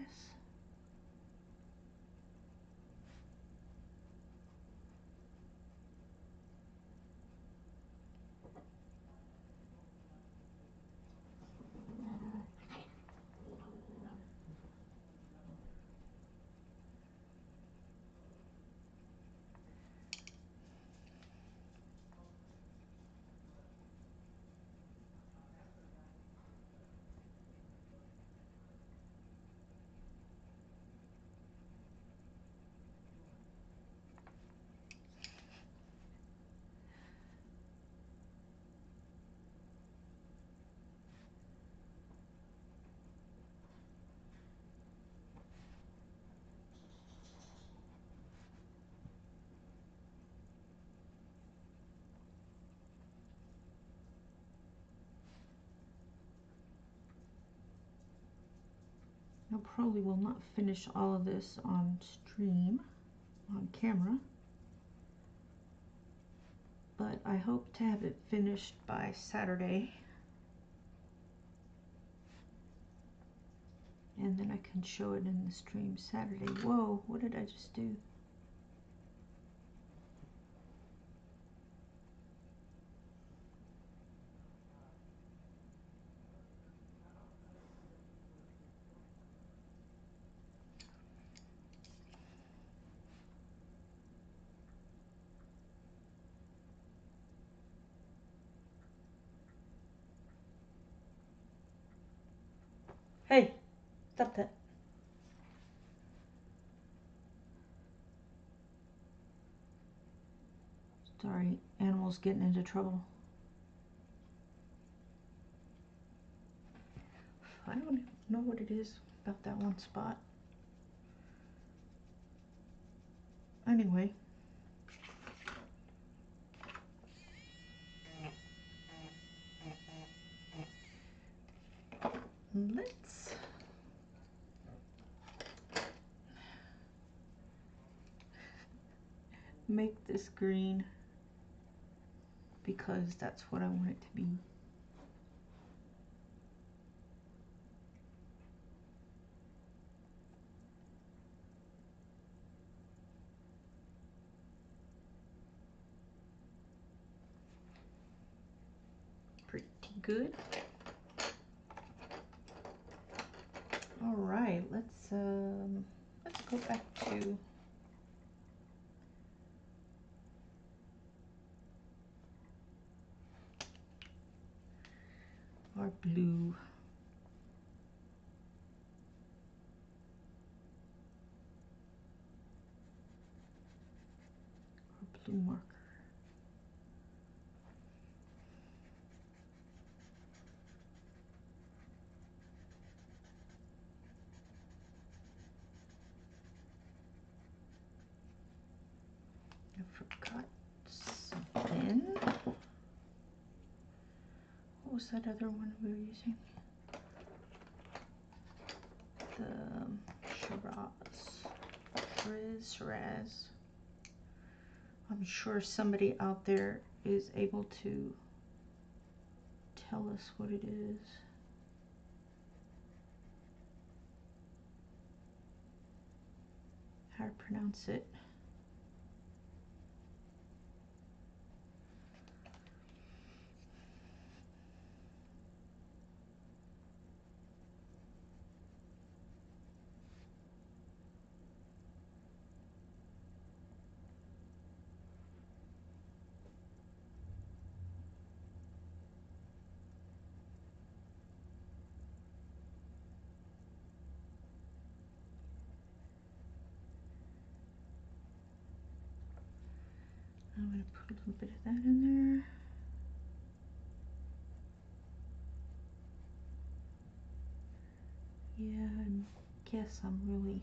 I probably will not finish all of this on stream, on camera, but I hope to have it finished by Saturday. And then I can show it in the stream Saturday. Whoa, what did I just do? Hey, stop that. Sorry, animals getting into trouble. I don't know what it is about that one spot. Anyway. Let's make this green because that's what I want it to be. Pretty good. All right, let's go back to our blue. Our blue marker. I forgot something. What was that other one we were using? The Shiraz. I'm sure somebody out there is able to tell us what it is. How to pronounce it. I'm going to put a little bit of that in there. Yeah, I guess I'm really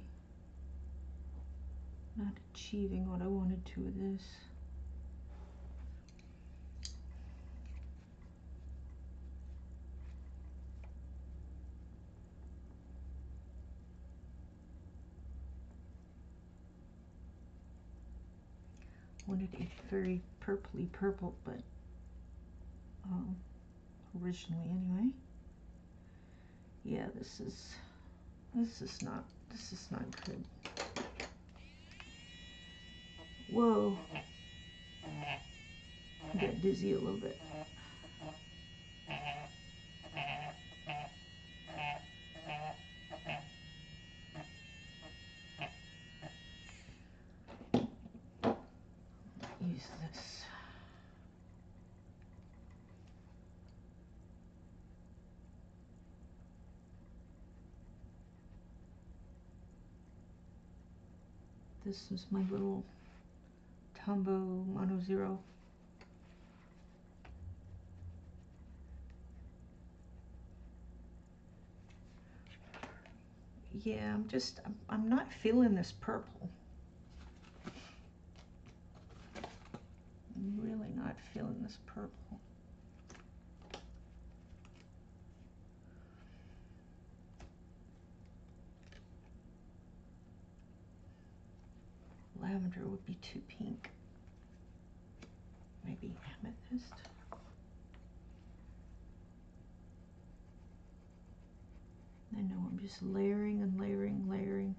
not achieving what I wanted to with this. Wanted it very purpley purple, but originally anyway. Yeah, this is not good. Whoa. I got dizzy a little bit. Use this. This is my little Tombow Mono Zero. Yeah, I'm not feeling this purple. I'm really not feeling this purple. Lavender would be too pink. Maybe amethyst. I know I'm just layering and layering, layering.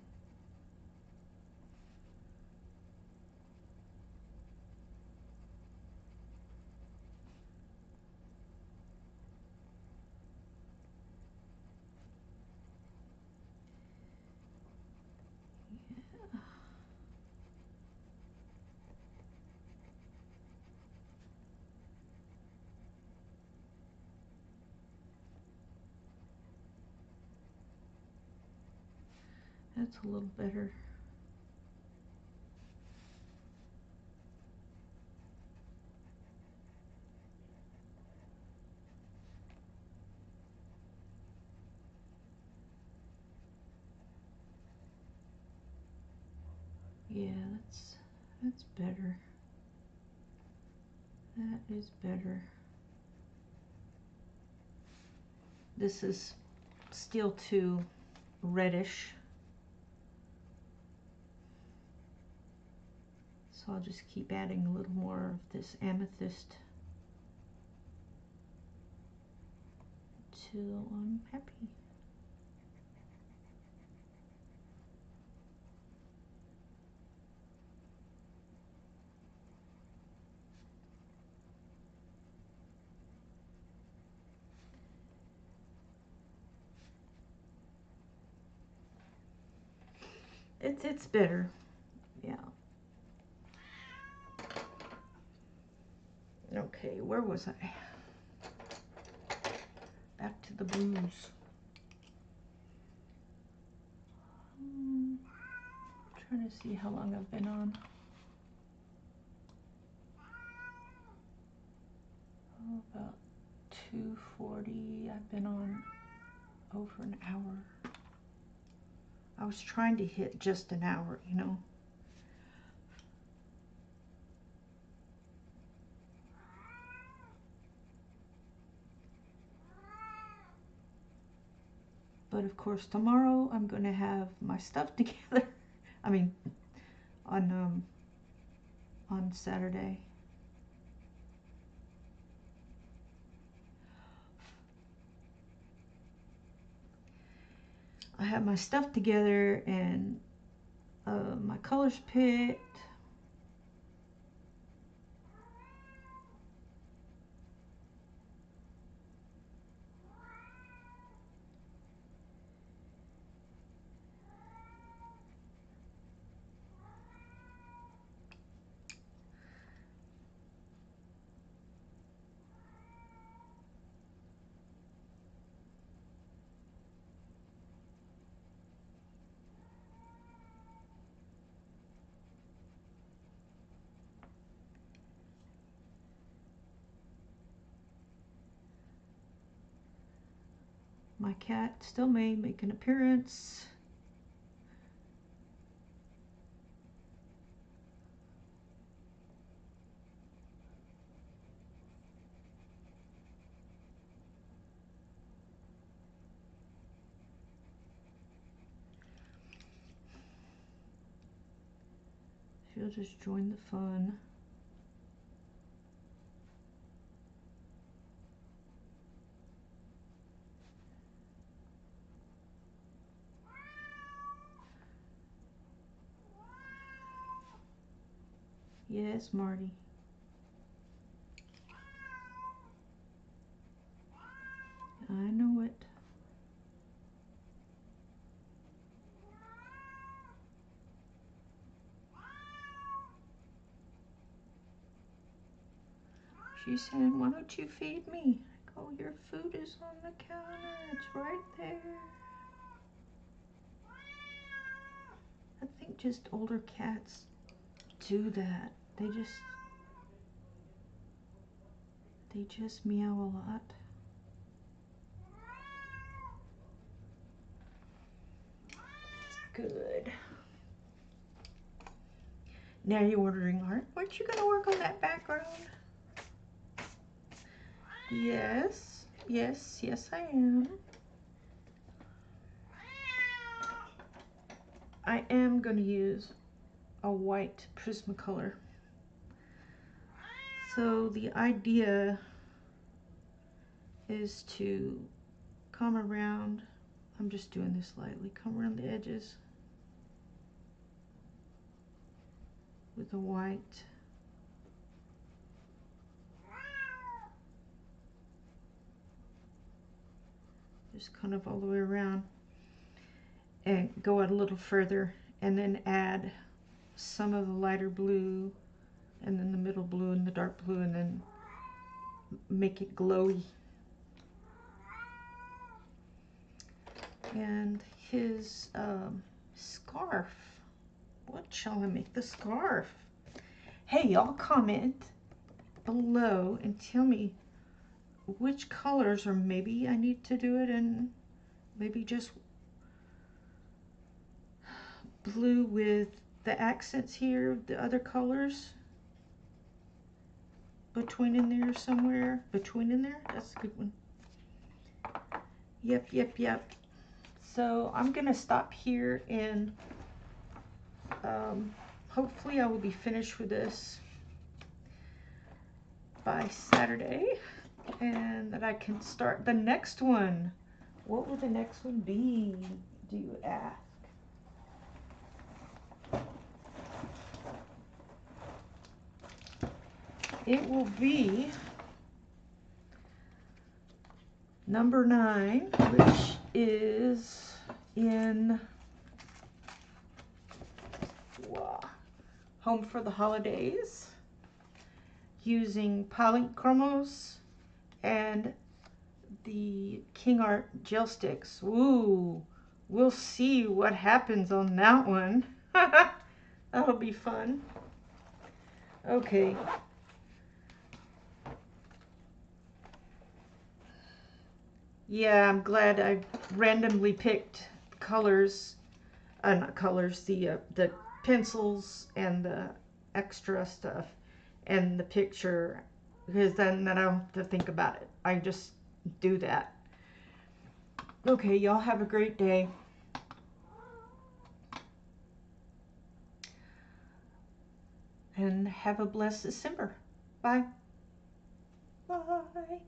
That's a little better. Yeah, that's better. That is better. This is still too reddish, so I'll just keep adding a little more of this amethyst till I'm happy. It's better, yeah. Okay, where was I? Back to the blues. Trying to see how long I've been on. Oh, about 2:40. I've been on over an hour. I was trying to hit just an hour, you know. But of course, tomorrow I'm going to have my stuff together. I mean, on Saturday. I have my stuff together and my colors picked. My cat still may make an appearance. She'll just join the fun. Yes, Marty. I know it. She's saying, why don't you feed me? I go, your food is on the counter. It's right there. I think just older cats do that. They just meow a lot. Good. Now you're wondering, aren't you gonna work on that background? Yes, yes, yes I am. I am gonna use a white Prismacolor. So the idea is to come around, I'm just doing this lightly, come around the edges with the white. Just kind of all the way around and go out a little further and then add some of the lighter blue and then the middle blue and the dark blue and then make it glowy. And his scarf. What shall I make the scarf? Hey, y'all comment below and tell me which colors, or maybe I need to do it in maybe just blue with the accents here, the other colors between in there somewhere. Between in there, that's a good one. Yep. So I'm gonna stop here, and hopefully I will be finished with this by Saturday, and that I can start the next one. What will the next one be, do you ask? It will be number 9, which is in Home for the Holidays, using polychromos and the King Art gel sticks. Ooh, we'll see what happens on that one. That'll be fun. Okay. Yeah, I'm glad I randomly picked colors, not colors, the pencils and the extra stuff and the picture, because then I don't have to think about it. I just do that. Okay, y'all have a great day. And have a blessed December. Bye. Bye.